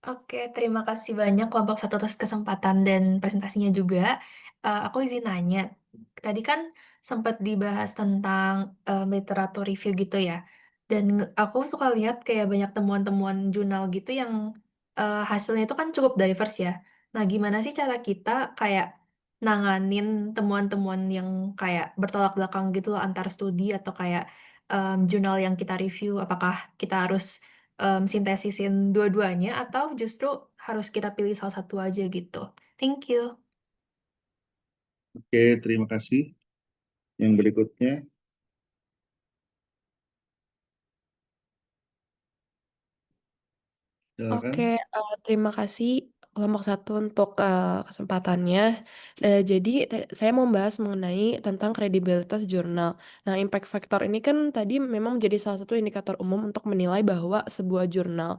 Oke, terima kasih banyak kelompok 1 atas kesempatan dan presentasinya juga. Aku izin nanya, tadi kan sempat dibahas tentang literatur review gitu ya. Dan aku suka lihat kayak banyak temuan-temuan jurnal gitu yang hasilnya itu kan cukup diverse ya. Nah, gimana sih cara kita kayak nanganin temuan-temuan yang kayak bertolak belakang gitu loh antar studi atau kayak jurnal yang kita review, apakah kita harus sintesisin dua-duanya atau justru harus kita pilih salah satu aja gitu. Thank you. Oke, terima kasih. Yang berikutnya. Silakan. Oke, terima kasih kelompok 1 untuk kesempatannya. Jadi saya mau bahas mengenai tentang kredibilitas jurnal. Nah, impact factor ini kan tadi memang menjadi salah satu indikator umum untuk menilai bahwa sebuah jurnal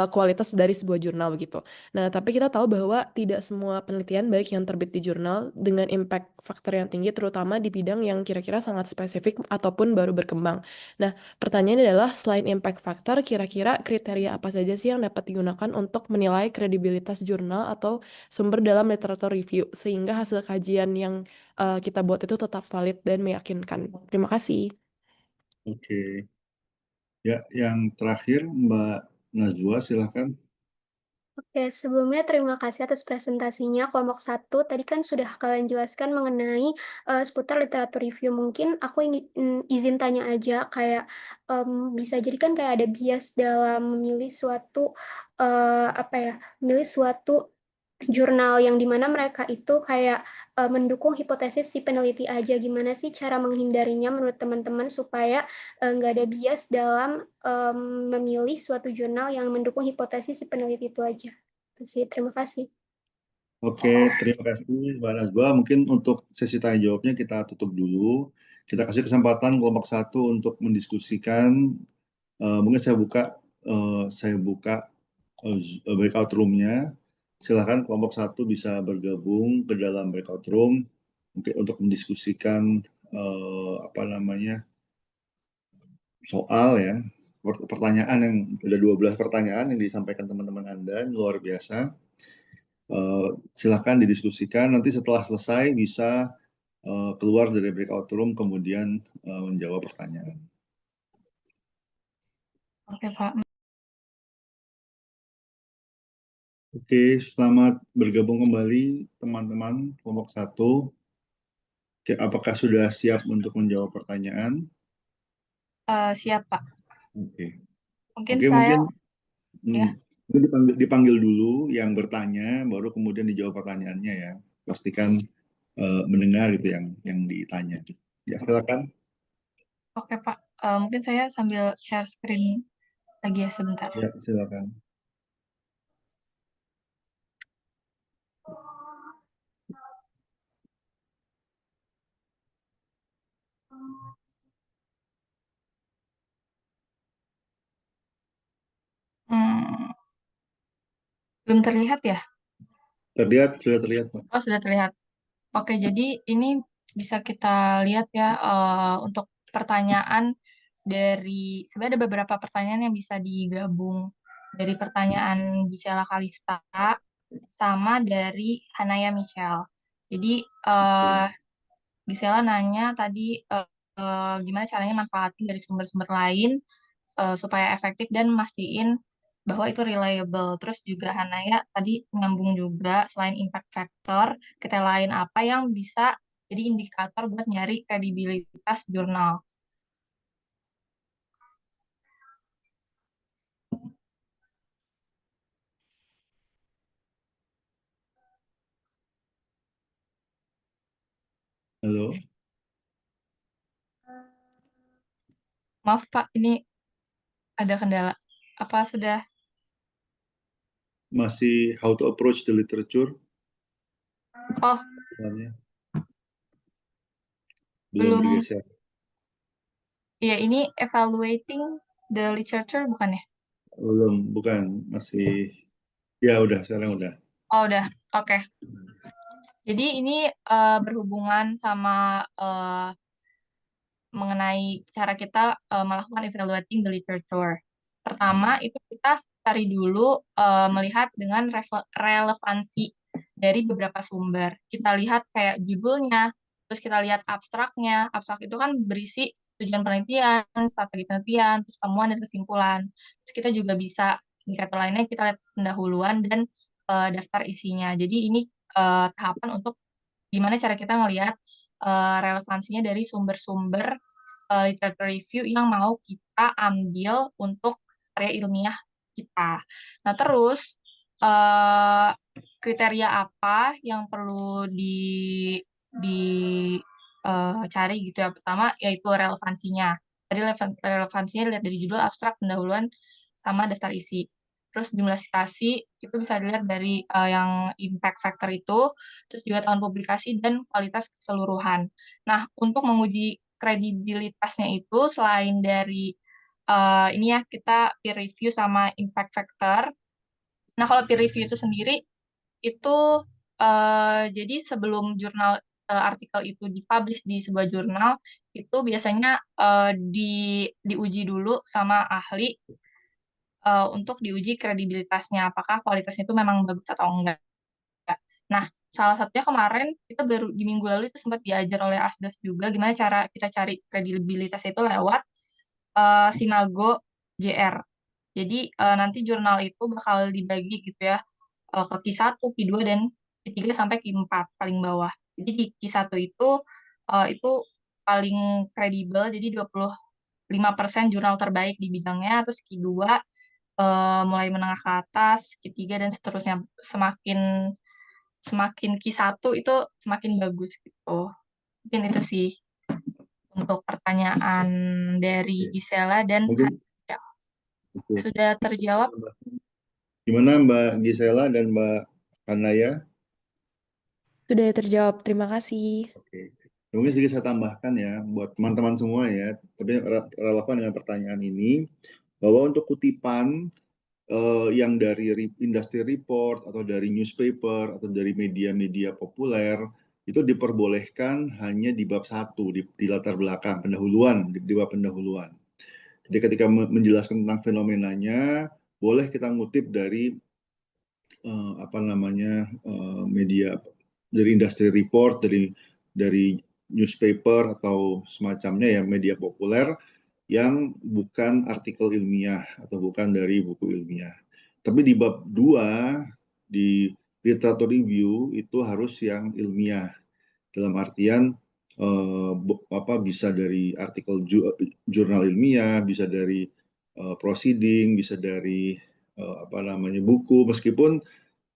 kualitas dari sebuah jurnal begitu. Nah, tapi kita tahu bahwa tidak semua penelitian baik yang terbit di jurnal dengan impact factor yang tinggi, terutama di bidang yang kira-kira sangat spesifik ataupun baru berkembang. Nah, pertanyaannya adalah selain impact factor, kira-kira kriteria apa saja sih yang dapat digunakan untuk menilai kredibilitas jurnal atau sumber dalam literatur review, sehingga hasil kajian yang kita buat itu tetap valid dan meyakinkan. Terima kasih. Oke. Ya, yang terakhir Mbak Najwa, silakan. Oke, sebelumnya terima kasih atas presentasinya kelompok 1. Tadi kan sudah kalian jelaskan mengenai seputar literatur review. Mungkin aku izin tanya aja, kayak bisa jadi kan kayak ada bias dalam memilih suatu memilih suatu jurnal yang dimana mereka itu kayak mendukung hipotesis si peneliti aja. Gimana sih cara menghindarinya menurut teman-teman supaya nggak ada bias dalam memilih suatu jurnal yang mendukung hipotesis si peneliti itu aja. Terima kasih. Oke, terima kasih Mbak Najwa. Mungkin untuk sesi tanya jawabnya kita tutup dulu. Kita kasih kesempatan kelompok 1 untuk mendiskusikan. Mungkin saya buka breakout room-nya. Silakan kelompok 1 bisa bergabung ke dalam breakout room untuk mendiskusikan soal ya, pertanyaan yang ada 12 pertanyaan yang disampaikan teman-teman Anda, luar biasa. Silakan didiskusikan, nanti setelah selesai bisa keluar dari breakout room kemudian menjawab pertanyaan. Oke, Pak. Oke, selamat bergabung kembali teman-teman kelompok 1. Apakah sudah siap untuk menjawab pertanyaan? Siap, Pak. Oke. Mungkin Oke, saya ya. dipanggil dulu yang bertanya, baru kemudian dijawab pertanyaannya ya. Pastikan mendengar gitu yang ditanya. Ya, silakan. Oke, Pak. Mungkin saya sambil share screen lagi ya sebentar. Ya, silakan. Belum terlihat ya? Terlihat, sudah terlihat, Pak. Oh, sudah terlihat. Oke, jadi ini bisa kita lihat ya untuk pertanyaan sebenarnya ada beberapa pertanyaan yang bisa digabung dari pertanyaan Gisela Kalista sama dari Hanaya Michelle. Jadi Gisela nanya tadi gimana caranya manfaatin dari sumber-sumber lain supaya efektif dan mastiin bahwa itu reliable. Terus juga Hanaya tadi nyambung juga selain impact factor, kita lain apa yang bisa jadi indikator buat nyari kredibilitas jurnal. Halo. Maaf Pak, ini ada kendala. Apa sudah? Masih how to approach the literature? Oh. Belum bergeser. Iya, ini evaluating the literature bukan ya? Belum, bukan. Masih, ya udah, sekarang udah. Oh, udah. Oke. Jadi ini berhubungan sama mengenai cara kita melakukan evaluating the literature. Pertama, itu kita cari dulu melihat dengan relevansi dari beberapa sumber. Kita lihat kayak judulnya, terus kita lihat abstraknya. Abstrak itu kan berisi tujuan penelitian, strategi penelitian, terus temuan dan kesimpulan. Terus kita juga bisa indikator lainnya kita lihat pendahuluan dan daftar isinya. Jadi ini tahapan untuk gimana cara kita ngelihat relevansinya dari sumber-sumber literature review yang mau kita ambil untuk karya ilmiah kita. Nah, terus kriteria apa yang perlu dicari gitu ya. Pertama yaitu relevansinya. Tadi relevansinya dilihat dari judul, abstrak, pendahuluan, sama daftar isi. Terus jumlah citasi itu bisa dilihat dari yang impact factor itu, terus juga tahun publikasi dan kualitas keseluruhan. Nah, untuk menguji kredibilitasnya itu selain dari ini ya kita peer review sama impact factor. Nah, kalau peer review itu sendiri itu jadi sebelum jurnal artikel itu dipublish di sebuah jurnal itu biasanya diuji dulu sama ahli untuk diuji kredibilitasnya apakah kualitasnya itu memang bagus atau enggak. Nah, salah satunya kemarin kita baru di minggu lalu itu sempat diajar oleh Asdas juga gimana cara kita cari kredibilitas itu lewat Simago JR. Jadi nanti jurnal itu bakal dibagi gitu ya ke Q1, Q2, dan Q3 sampai Q4 paling bawah. Jadi di Q1 itu paling kredibel, jadi 25% jurnal terbaik di bidangnya, terus Q2 mulai menengah ke atas, Q3 dan seterusnya. Semakin Q1 itu semakin bagus gitu. Mungkin itu sih untuk pertanyaan dari Gisela dan Mungkin Hansel. itu. Sudah terjawab? Gimana Mbak Gisela dan Mbak Kanaya? Sudah terjawab, terima kasih. Oke. Mungkin sedikit saya tambahkan ya buat teman-teman semua ya, tapi relevan dengan pertanyaan ini, bahwa untuk kutipan yang dari industry report atau dari newspaper atau dari media-media populer itu diperbolehkan hanya di bab 1 di latar belakang pendahuluan di bab pendahuluan. Jadi ketika menjelaskan tentang fenomenanya boleh kita ngutip dari media dari industry report dari newspaper atau semacamnya ya media populer yang bukan artikel ilmiah atau bukan dari buku ilmiah. Tapi di bab 2 di literatur review itu harus yang ilmiah. Dalam artian bisa dari artikel jurnal ilmiah, bisa dari proceeding, bisa dari buku, meskipun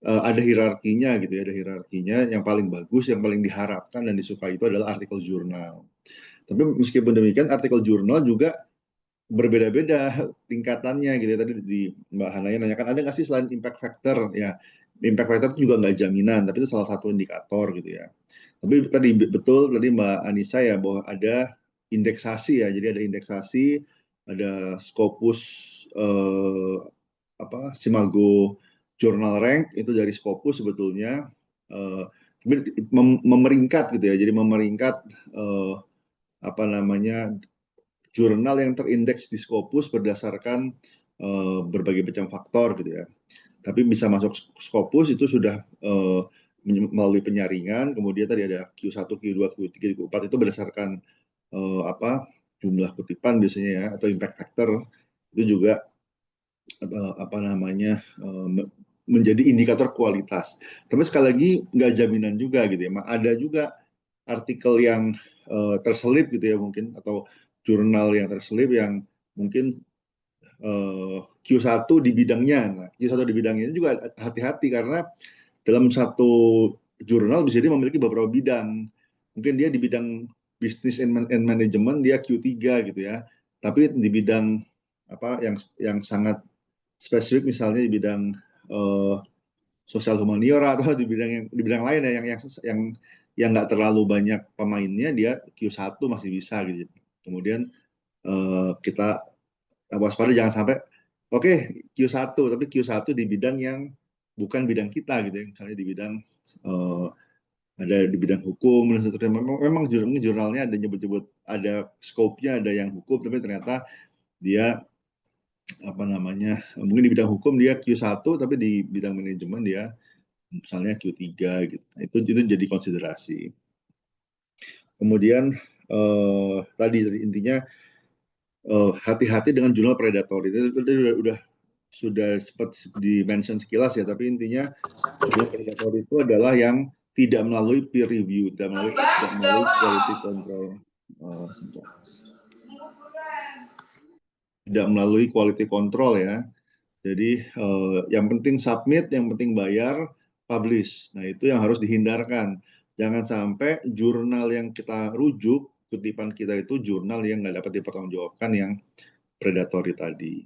ada hierarkinya gitu ya, ada hierarkinya. Yang paling bagus, yang paling diharapkan dan disukai itu adalah artikel jurnal. Tapi meskipun demikian, artikel jurnal juga berbeda-beda tingkatannya gitu ya. Tadi di Mbak Hanaya nanyakan ada nggak sih selain impact factor ya, impact factor itu juga nggak jaminan tapi itu salah satu indikator gitu ya. Tapi tadi betul tadi Mbak Anissa ya bahwa ada indeksasi ya, jadi ada indeksasi, ada Scopus Simago Journal Rank itu dari Scopus sebetulnya, memeringkat gitu ya, jadi memeringkat jurnal yang terindeks di Scopus berdasarkan berbagai macam faktor gitu ya. Tapi bisa masuk Scopus itu sudah melalui penyaringan, kemudian tadi ada Q1, Q2, Q3, Q4 itu berdasarkan jumlah kutipan biasanya ya, atau impact factor itu juga menjadi indikator kualitas. Tapi sekali lagi nggak jaminan juga gitu ya. Ada juga artikel yang terselip gitu ya mungkin, atau jurnal yang terselip yang mungkin Q1 di bidangnya. Nah, Q1 di bidangnya juga hati-hati karena dalam satu jurnal bisa dia memiliki beberapa bidang. Mungkin dia di bidang business and management dia Q3 gitu ya. Tapi di bidang yang sangat spesifik misalnya di bidang sosial humaniora atau di bidang lain ya yang nggak terlalu banyak pemainnya dia Q1 masih bisa gitu. Kemudian kita waspada jangan sampai Q1 tapi Q1 di bidang yang bukan bidang kita gitu ya, misalnya di bidang ada di bidang hukum dan seterusnya. Memang jurnalnya ada nyebut-nyebut, ada scope-nya, ada yang hukum tapi ternyata dia mungkin di bidang hukum dia Q1 tapi di bidang manajemen dia misalnya Q3 gitu. Itu jadi konsiderasi. Kemudian tadi intinya hati-hati dengan jurnal predatory. Itu sudah sempat di-mention sekilas ya, tapi intinya jurnal predatory itu adalah yang tidak melalui peer review, tidak melalui quality control. Tidak melalui quality control ya. Jadi yang penting submit, yang penting bayar, publish. Nah itu yang harus dihindarkan. Jangan sampai jurnal yang kita rujuk, kutipan kita itu jurnal yang nggak dapat dipertanggungjawabkan yang predatory tadi.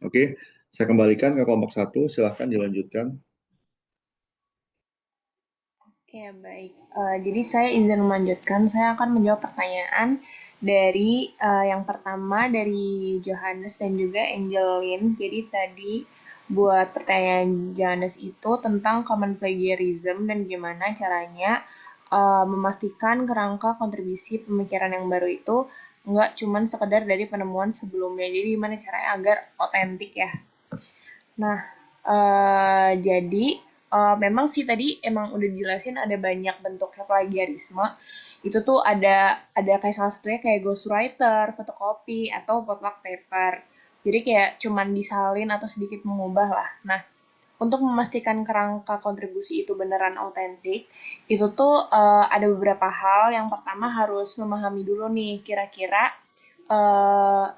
Oke, saya kembalikan ke kelompok 1. Silahkan dilanjutkan. Oke, baik. Jadi saya izin melanjutkan. Saya akan menjawab pertanyaan dari yang pertama dari Johannes dan juga Angelin. Jadi tadi buat pertanyaan Johannes itu tentang common plagiarism dan gimana caranya memastikan kerangka kontribusi pemikiran yang baru itu nggak cuman sekedar dari penemuan sebelumnya. Jadi gimana caranya agar otentik ya. Nah, jadi memang sih tadi emang udah dijelasin ada banyak bentuknya plagiarisme. Itu tuh ada kayak salah satunya kayak ghostwriter, fotokopi, atau potluck paper. Jadi kayak cuman disalin atau sedikit mengubah lah. Nah, untuk memastikan kerangka kontribusi itu beneran autentik, itu tuh ada beberapa hal. Yang pertama harus memahami dulu nih, kira-kira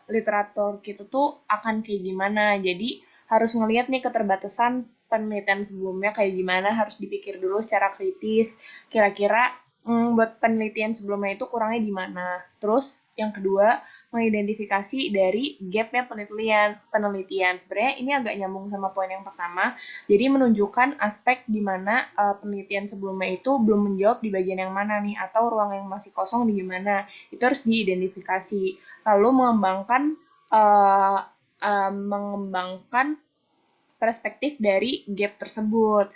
literatur kita tuh akan kayak gimana. Jadi harus ngelihat nih keterbatasan penelitian sebelumnya kayak gimana, harus dipikir dulu secara kritis. Kira-kira buat penelitian sebelumnya itu kurangnya di mana. Terus yang kedua, mengidentifikasi dari gapnya penelitian. Sebenarnya ini agak nyambung sama poin yang pertama. Jadi menunjukkan aspek di mana penelitian sebelumnya itu belum menjawab di bagian yang mana nih, atau ruang yang masih kosong di mana. Itu harus diidentifikasi. Lalu mengembangkan perspektif dari gap tersebut.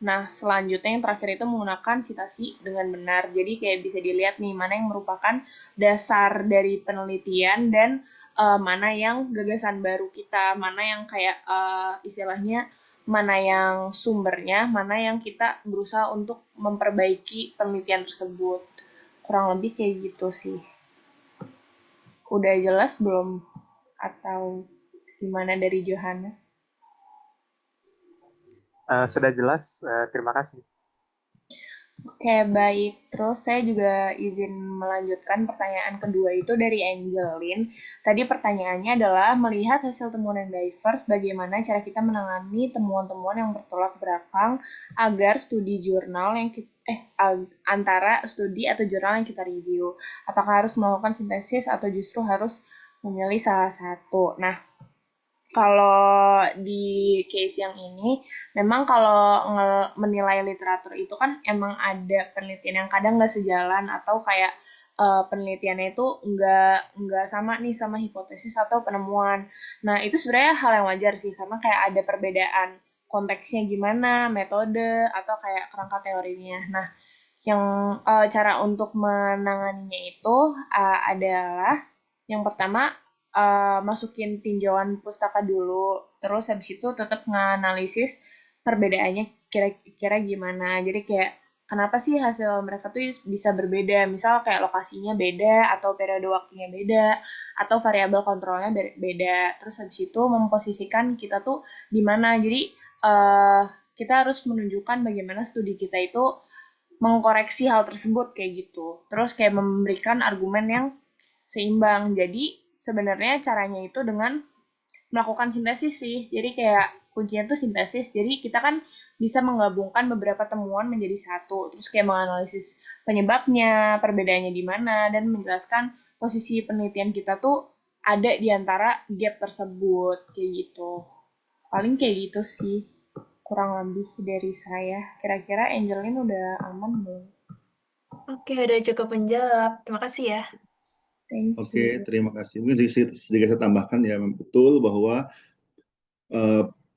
Nah, selanjutnya yang terakhir itu menggunakan citasi dengan benar. Jadi kayak bisa dilihat nih mana yang merupakan dasar dari penelitian dan mana yang gagasan baru kita, mana yang kayak istilahnya mana yang sumbernya, mana yang kita berusaha untuk memperbaiki penelitian tersebut. Kurang lebih kayak gitu sih. Udah jelas belum? Atau gimana dari Johannes? Sudah jelas, terima kasih. Oke, baik. Terus saya juga izin melanjutkan pertanyaan kedua itu dari Angelin. Tadi pertanyaannya adalah melihat hasil temuan yang diverse, bagaimana cara kita menangani temuan-temuan yang bertolak belakang agar studi jurnal yang antara studi atau jurnal yang kita review. Apakah harus melakukan sintesis atau justru harus memilih salah satu? Nah, kalau di case yang ini, memang kalau menilai literatur itu kan emang ada penelitian yang kadang nggak sejalan atau kayak penelitiannya itu nggak sama nih sama hipotesis atau penemuan. Nah, itu sebenarnya hal yang wajar sih, karena kayak ada perbedaan konteksnya gimana, metode, atau kayak kerangka teorinya. Nah, yang cara untuk menanganinya itu adalah yang pertama masukin tinjauan pustaka dulu, terus habis itu tetap nganalisis perbedaannya kira-kira gimana. Jadi kayak kenapa sih hasil mereka tuh bisa berbeda, misal kayak lokasinya beda, atau periode waktunya beda, atau variabel kontrolnya beda. Terus habis itu memposisikan kita tuh di mana. Jadi kita harus menunjukkan bagaimana studi kita itu mengkoreksi hal tersebut kayak gitu. Terus kayak memberikan argumen yang seimbang. Jadi sebenarnya caranya itu dengan melakukan sintesis sih. Jadi kayak kuncinya tuh sintesis. Jadi kita kan bisa menggabungkan beberapa temuan menjadi satu. Terus kayak menganalisis penyebabnya, perbedaannya di mana, dan menjelaskan posisi penelitian kita tuh ada di antara gap tersebut kayak gitu. Paling kayak gitu sih. Kurang lebih dari saya. Kira-kira Angelin udah aman belum? Oke, udah cukup menjawab. Terima kasih ya. Thank Oke, you. terima kasih. Mungkin sedikit saya tambahkan ya, betul bahwa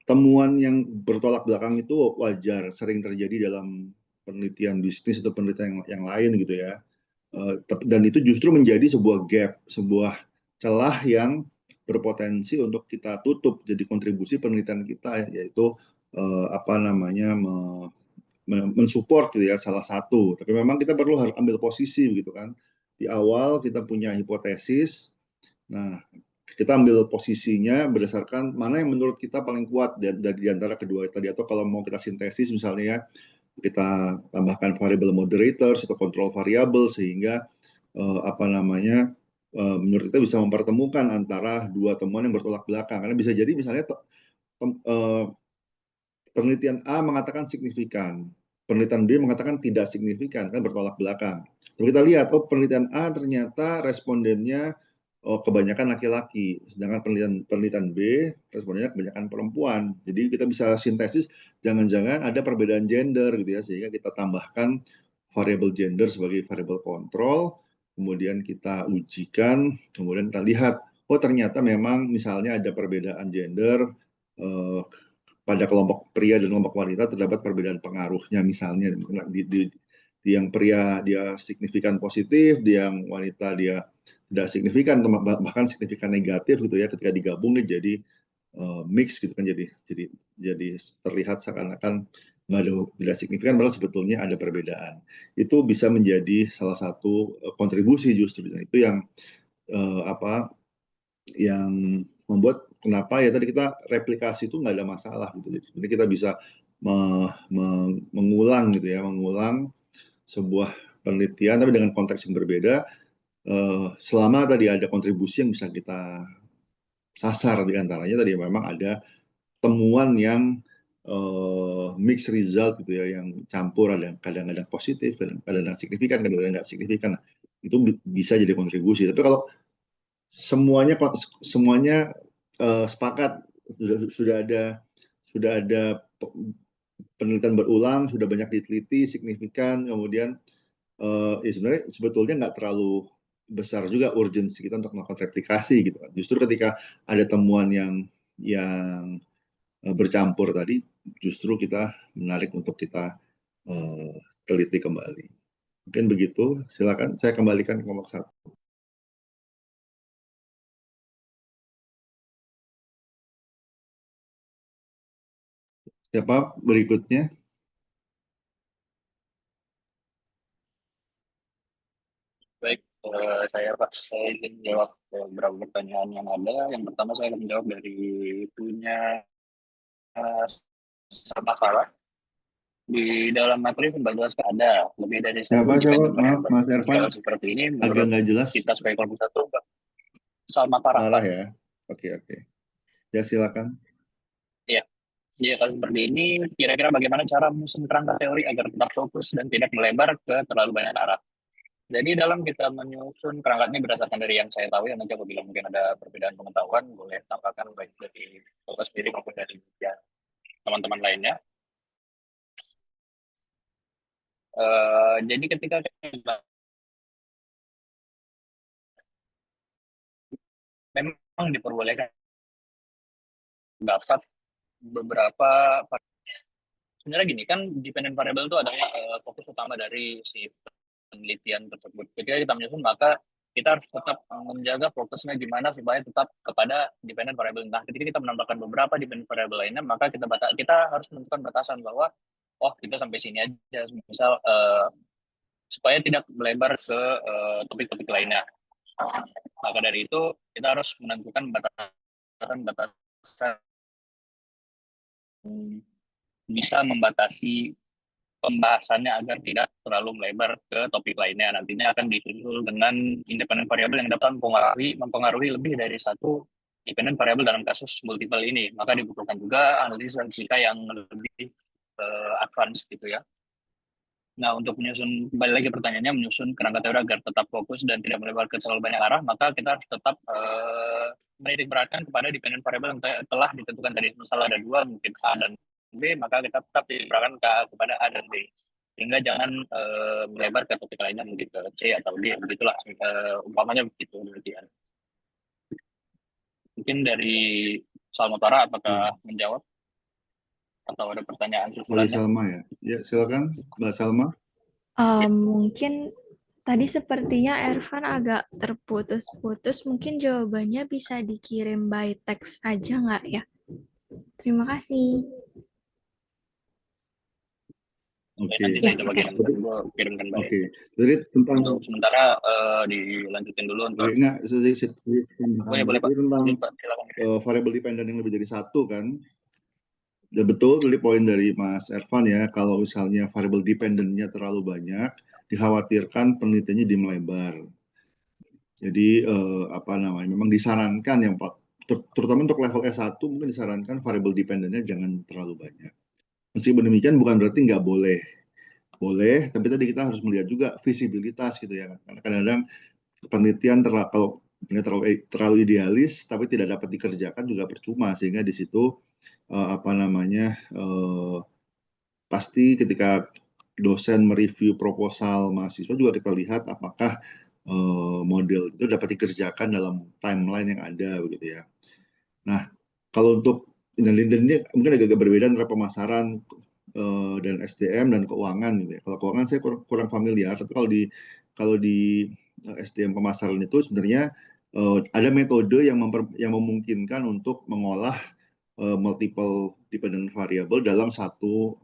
temuan yang bertolak belakang itu wajar, sering terjadi dalam penelitian bisnis atau penelitian yang lain gitu ya. Dan itu justru menjadi sebuah gap, sebuah celah yang berpotensi untuk kita tutup jadi kontribusi penelitian kita, yaitu mensupport gitu ya salah satu. Tapi memang kita perlu harus ambil posisi begitu kan. Di awal kita punya hipotesis. Nah, kita ambil posisinya berdasarkan mana yang menurut kita paling kuat di antara kedua tadi, atau kalau mau kita sintesis misalnya kita tambahkan variable moderators atau control variable sehingga menurut kita bisa mempertemukan antara dua temuan yang bertolak belakang. Karena bisa jadi misalnya penelitian A mengatakan signifikan, penelitian B mengatakan tidak signifikan, kan bertolak belakang. Lalu kita lihat, penelitian A ternyata respondennya kebanyakan laki-laki, sedangkan penelitian B respondennya kebanyakan perempuan. Jadi kita bisa sintesis, jangan-jangan ada perbedaan gender gitu ya, sehingga kita tambahkan variabel gender sebagai variabel kontrol. kemudian kita ujikan, kemudian kita lihat, oh ternyata memang misalnya ada perbedaan gender, pada kelompok pria dan kelompok wanita terdapat perbedaan pengaruhnya, misalnya di yang pria dia signifikan positif, di yang wanita dia tidak signifikan, bahkan signifikan negatif gitu ya, ketika digabung dia jadi mix gitu kan, jadi terlihat seakan-akan tidak signifikan, padahal sebetulnya ada perbedaan. Itu bisa menjadi salah satu kontribusi justru, dan itu yang yang membuat kenapa ya tadi kita replikasi itu nggak ada masalah gitu. Jadi kita bisa mengulang gitu ya, mengulang sebuah penelitian tapi dengan konteks yang berbeda, selama tadi ada kontribusi yang bisa kita sasar. Di antaranya tadi memang ada temuan yang mixed result gitu ya, yang campur, ada kadang-kadang positif, kadang-kadang signifikan, kadang-kadang nggak signifikan. Nah, itu bisa jadi kontribusi. Tapi kalau semuanya sepakat, sudah ada penelitian berulang, sudah banyak diteliti, signifikan, kemudian ya sebenarnya sebetulnya nggak terlalu besar juga urgensi kita untuk melakukan replikasi gitu kan. Justru ketika ada temuan yang bercampur tadi, justru kita menarik untuk kita teliti kembali. Mungkin begitu. Silakan saya kembalikan ke kelompok 1. Siapa berikutnya? Baik, saya ingin jawab beberapa pertanyaan yang ada. Yang pertama saya akan menjawab dari punya Salma Farah. Di dalam materi pembagian ada lebih dari satu dependent variable. Mas Ervan, Kalau seperti ini, agak nggak jelas. kita sebagai kelompok 1, Salma Farah. Parah ya. Oke. Ya silakan. Iya. Jadi kalau seperti ini, kira-kira bagaimana cara menyusun kerangka teori agar tetap fokus dan tidak melebar ke terlalu banyak arah? Jadi dalam kita menyusun kerangkanya berdasarkan dari yang saya tahu, yang nanti apabila mungkin ada perbedaan pengetahuan, boleh tambahkan baik dari Bapak sendiri maupun dari ya, teman-teman lainnya. Jadi ketika kita memang diperbolehkan dapat beberapa, sebenarnya gini kan, dependent variable itu adalah fokus utama dari si penelitian tersebut. Ketika kita menyusun, maka kita harus tetap menjaga fokusnya gimana supaya tetap kepada dependent variable. Nah, ketika kita menambahkan beberapa dependent variable lainnya, maka kita harus menentukan batasan bahwa kita sampai sini aja, misal supaya tidak melebar ke topik-topik lainnya. Maka dari itu kita harus menentukan batasan bisa membatasi pembahasannya agar tidak terlalu melebar ke topik lainnya. Nantinya akan disusul dengan independent variable yang dapat mempengaruhi lebih dari satu independent variable dalam kasus multiple ini. Maka dibutuhkan juga analisis statistika yang lebih advance gitu ya. Nah, untuk menyusun, kembali lagi pertanyaannya, menyusun kerangka teori agar tetap fokus dan tidak melebar ke terlalu banyak arah, maka kita harus tetap menitik beratkan kepada dependent variable yang telah ditentukan tadi. Misal ada 2, mungkin A dan B, maka kita tetap menitik beratkan kepada A dan B. Sehingga jangan melebar ke topik lainnya, mungkin ke C atau D, begitulah. Umpamanya begitu. Mungkin dari Salma Farah, apakah menjawab? Atau ada pertanyaan susulannya? Dari Salma ya? Ya, silakan Mbak Salma. Mungkin tadi sepertinya Ervan agak terputus-putus. Mungkin jawabannya bisa dikirim by text aja nggak ya? Terima kasih. Oke. Nanti saya coba kirimkan balik. Oke. Jadi tentang untuk sementara dilanjutin dulu untuk. Boleh Pak. Tentang variable dependent yang lebih dari satu kan? Ya betul, tadi poin dari Mas Ervan ya, kalau misalnya variable dependent-nya terlalu banyak, dikhawatirkan penelitiannya di melebar. Jadi memang disarankan yang terutama untuk level S1 mungkin disarankan variable dependent-nya jangan terlalu banyak. Meskipun demikian bukan berarti nggak boleh. Boleh, tapi tadi kita harus melihat juga visibilitas gitu ya. Karena kadang-kadang penelitian terlalu idealis tapi tidak dapat dikerjakan juga percuma, sehingga di situ pasti ketika dosen mereview proposal mahasiswa juga kita lihat apakah model itu dapat dikerjakan dalam timeline yang ada begitu ya. Nah, kalau untuk ini mungkin agak berbeda antara pemasaran dan SDM dan keuangan gitu ya. Kalau keuangan saya kurang familiar, tapi kalau di SDM pemasaran itu sebenarnya ada metode yang memungkinkan untuk mengolah multiple dependent variable dalam satu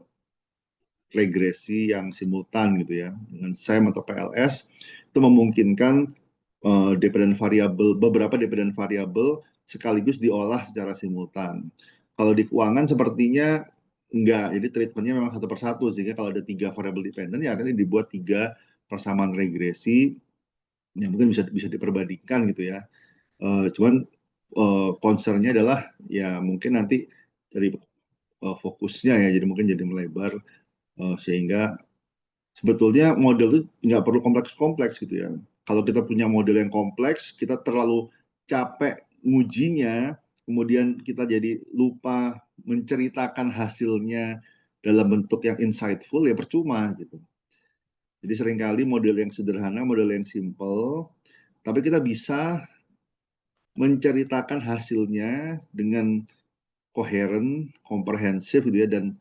regresi yang simultan gitu ya. Dengan SEM atau PLS itu memungkinkan beberapa dependent variable sekaligus diolah secara simultan. Kalau di keuangan sepertinya enggak, jadi treatmentnya memang satu persatu, sehingga kalau ada 3 variable dependent ya akhirnya dibuat 3 persamaan regresi yang mungkin bisa diperbandingkan gitu ya. Cuman concernnya adalah ya mungkin nanti dari fokusnya ya, jadi mungkin jadi melebar sehingga sebetulnya model itu nggak perlu kompleks-kompleks gitu ya. Kalau kita punya model yang kompleks, kita terlalu capek ngujinya, kemudian kita jadi lupa menceritakan hasilnya dalam bentuk yang insightful, ya percuma gitu. Jadi seringkali model yang sederhana, model yang simple, tapi kita bisa menceritakan hasilnya dengan koheren, komprehensif gitu ya, dan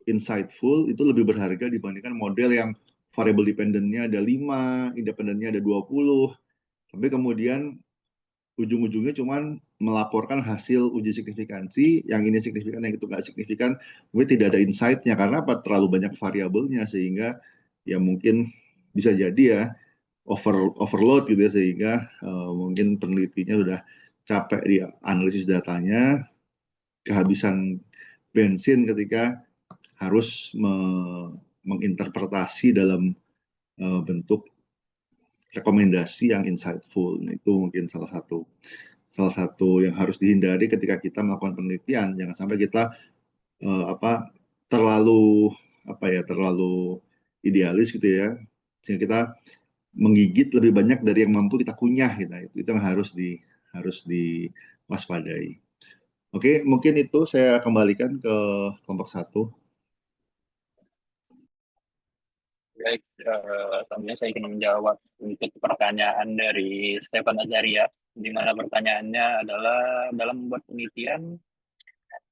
insightful itu lebih berharga dibandingkan model yang variable dependent-nya ada 5, independent-nya ada 20, tapi kemudian ujung-ujungnya cuman melaporkan hasil uji signifikansi, yang ini signifikan, yang itu nggak signifikan, mungkin tidak ada insight-nya, karena apa? Terlalu banyak variabelnya, sehingga ya mungkin bisa jadi ya overload gitu ya, sehingga mungkin penelitinya sudah capek di analisis datanya, kehabisan bensin ketika harus menginterpretasi dalam bentuk rekomendasi yang insightful. Itu mungkin salah satu yang harus dihindari ketika kita melakukan penelitian. Jangan sampai kita terlalu idealis gitu ya, sehingga kita menggigit lebih banyak dari yang mampu kita kunyah gitu. Itu yang harus diwaspadai. Oke, mungkin itu saya kembalikan ke kelompok 1. Baik, selanjutnya saya ingin menjawab untuk pertanyaan dari Stefan Azaria, di mana pertanyaannya adalah dalam membuat penelitian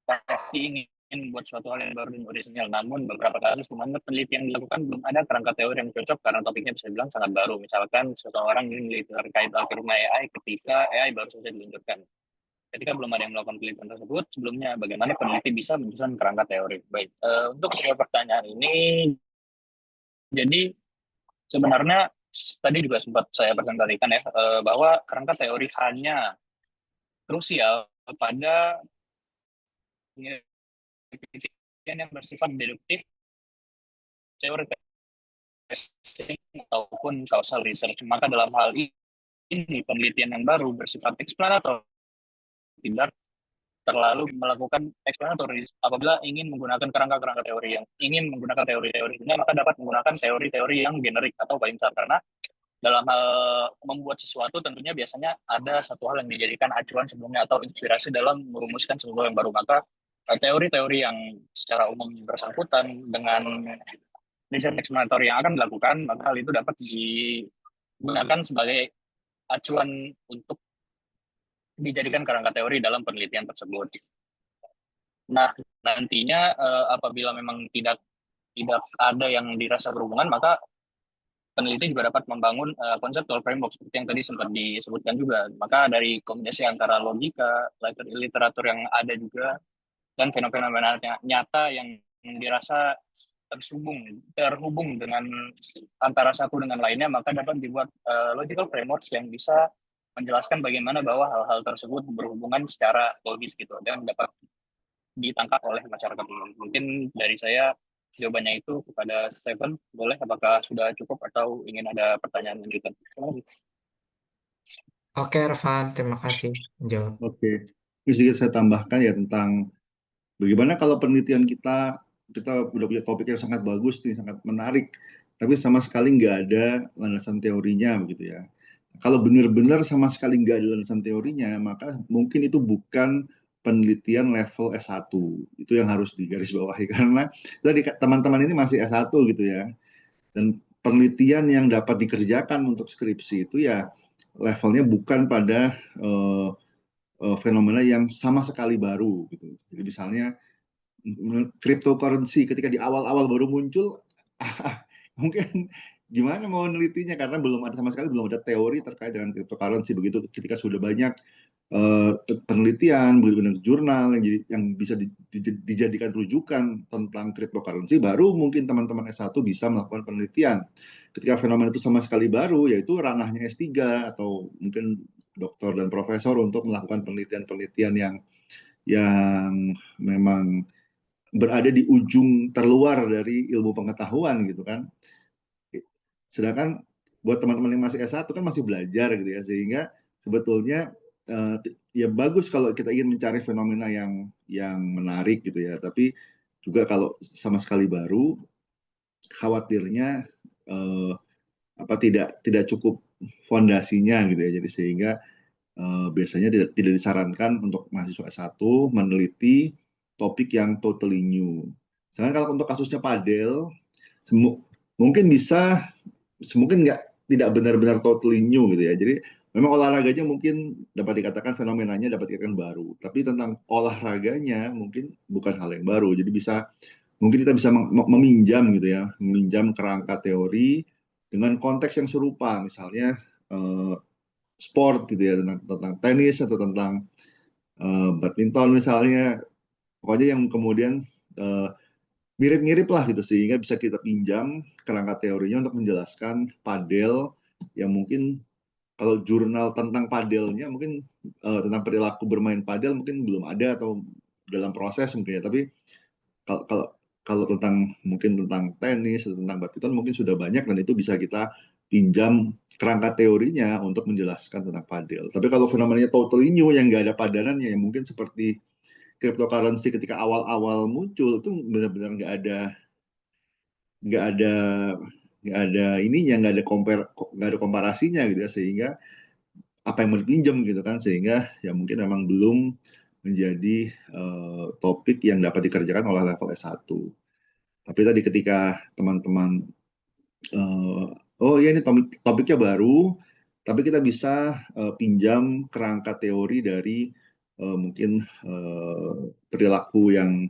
pasti ingin membuat suatu hal yang baru dan orisinal, namun beberapa kasus di mana penelitian dilakukan belum ada kerangka teori yang cocok karena topiknya bisa dibilang sangat baru. Misalkan seseorang ingin meneliti terkait algoritma AI ketika AI baru saja diluncurkan. Ketika belum ada yang melakukan penelitian tersebut, sebelumnya bagaimana peneliti bisa menyusun kerangka teori? Baik, untuk pertanyaan ini, jadi sebenarnya tadi juga sempat saya presentasikan ya, bahwa kerangka teori hanya krusial pada penelitian yang bersifat deduktif, teori testing, ataupun causal research. Maka dalam hal ini penelitian yang baru bersifat eksplanator, tidak terlalu melakukan explanatory. Apabila ingin menggunakan kerangka-kerangka teori yang ingin menggunakan teori-teori ini, maka dapat menggunakan teori-teori yang generik atau payung-besar, karena dalam hal membuat sesuatu tentunya biasanya ada satu hal yang dijadikan acuan sebelumnya atau inspirasi dalam merumuskan sesuatu yang baru. Maka teori-teori yang secara umum bersangkutan dengan riset explanatory yang akan dilakukan, maka hal itu dapat digunakan sebagai acuan untuk dijadikan kerangka teori dalam penelitian tersebut. Nah, nantinya apabila memang tidak ada yang dirasa berhubungan, maka peneliti juga dapat membangun conceptual framework seperti yang tadi sempat disebutkan juga. Maka dari kombinasi antara logika, literatur yang ada juga, dan fenomena nyata yang dirasa terhubung dengan antara satu dengan lainnya, maka dapat dibuat logical framework yang bisa menjelaskan bagaimana bahwa hal-hal tersebut berhubungan secara logis gitu dan dapat ditangkap oleh masyarakat umum. Mungkin dari saya jawabannya itu kepada Stephen. Boleh, apakah sudah cukup atau ingin ada pertanyaan lanjutan? Oke, Ervan, terima kasih menjawab. Oke, sedikit saya tambahkan ya tentang bagaimana kalau penelitian kita udah punya topik yang sangat bagus nih, sangat menarik, tapi sama sekali nggak ada landasan teorinya begitu ya. Kalau benar-benar sama sekali nggak ada landasan teorinya, maka mungkin itu bukan penelitian level S1. Itu yang harus digarisbawahi, karena tadi teman-teman ini masih S1 gitu ya. Dan penelitian yang dapat dikerjakan untuk skripsi itu ya levelnya bukan pada fenomena yang sama sekali baru gitu. Jadi misalnya cryptocurrency ketika di awal-awal baru muncul, mungkin gimana mau nelitinya karena belum ada sama sekali, belum ada teori terkait dengan cryptocurrency. Begitu ketika sudah banyak penelitian, benar-benar jurnal yang bisa dijadikan rujukan tentang cryptocurrency, baru mungkin teman-teman S1 bisa melakukan penelitian. Ketika fenomena itu sama sekali baru, yaitu ranahnya S3 atau mungkin doktor dan profesor untuk melakukan penelitian-penelitian yang memang berada di ujung terluar dari ilmu pengetahuan gitu kan. Sedangkan buat teman-teman yang masih S1 kan masih belajar gitu ya, sehingga sebetulnya ya bagus kalau kita ingin mencari fenomena yang menarik gitu ya, tapi juga kalau sama sekali baru, khawatirnya tidak cukup fondasinya gitu ya, jadi sehingga biasanya tidak disarankan untuk mahasiswa S1 meneliti topik yang totally new. Sedangkan kalau untuk kasusnya padel, mungkin tidak benar-benar totally new gitu ya. Jadi memang olahraganya mungkin dapat dikatakan fenomenanya dapat dikatakan baru, tapi tentang olahraganya mungkin bukan hal yang baru. Jadi mungkin kita bisa meminjam gitu ya, meminjam kerangka teori dengan konteks yang serupa, misalnya sport gitu ya, tentang tenis atau tentang badminton misalnya, pokoknya yang kemudian mirip-mirip lah gitu, sehingga bisa kita pinjam kerangka teorinya untuk menjelaskan padel yang mungkin kalau jurnal tentang padelnya mungkin tentang perilaku bermain padel mungkin belum ada atau dalam proses mungkin ya, tapi kalau mungkin tentang tenis atau tentang badminton mungkin sudah banyak dan itu bisa kita pinjam kerangka teorinya untuk menjelaskan tentang padel. Tapi kalau fenomenanya totally new yang nggak ada padanannya, yang mungkin seperti cryptocurrency ketika awal-awal muncul itu benar-benar nggak ada ininya, nggak ada komparasinya gitu ya, sehingga apa yang mau dipinjam gitu kan, sehingga ya mungkin memang belum menjadi topik yang dapat dikerjakan oleh level S1. Tapi tadi ketika teman-teman oh ya ini topiknya baru, tapi kita bisa pinjam kerangka teori dari mungkin perilaku yang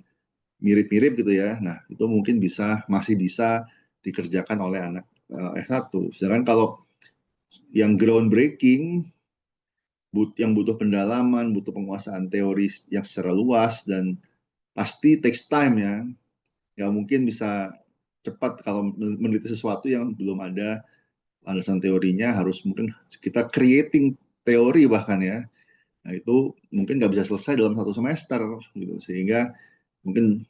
mirip-mirip gitu ya. Nah, itu mungkin masih bisa dikerjakan oleh anak S1. Sedangkan kalau yang groundbreaking, yang butuh pendalaman, butuh penguasaan teori yang secara luas dan pasti takes time ya. Nggak mungkin bisa cepat kalau meneliti sesuatu yang belum ada landasan teorinya, harus mungkin kita creating teori bahkan ya. Nah, itu mungkin nggak bisa selesai dalam 1 semester gitu, sehingga mungkin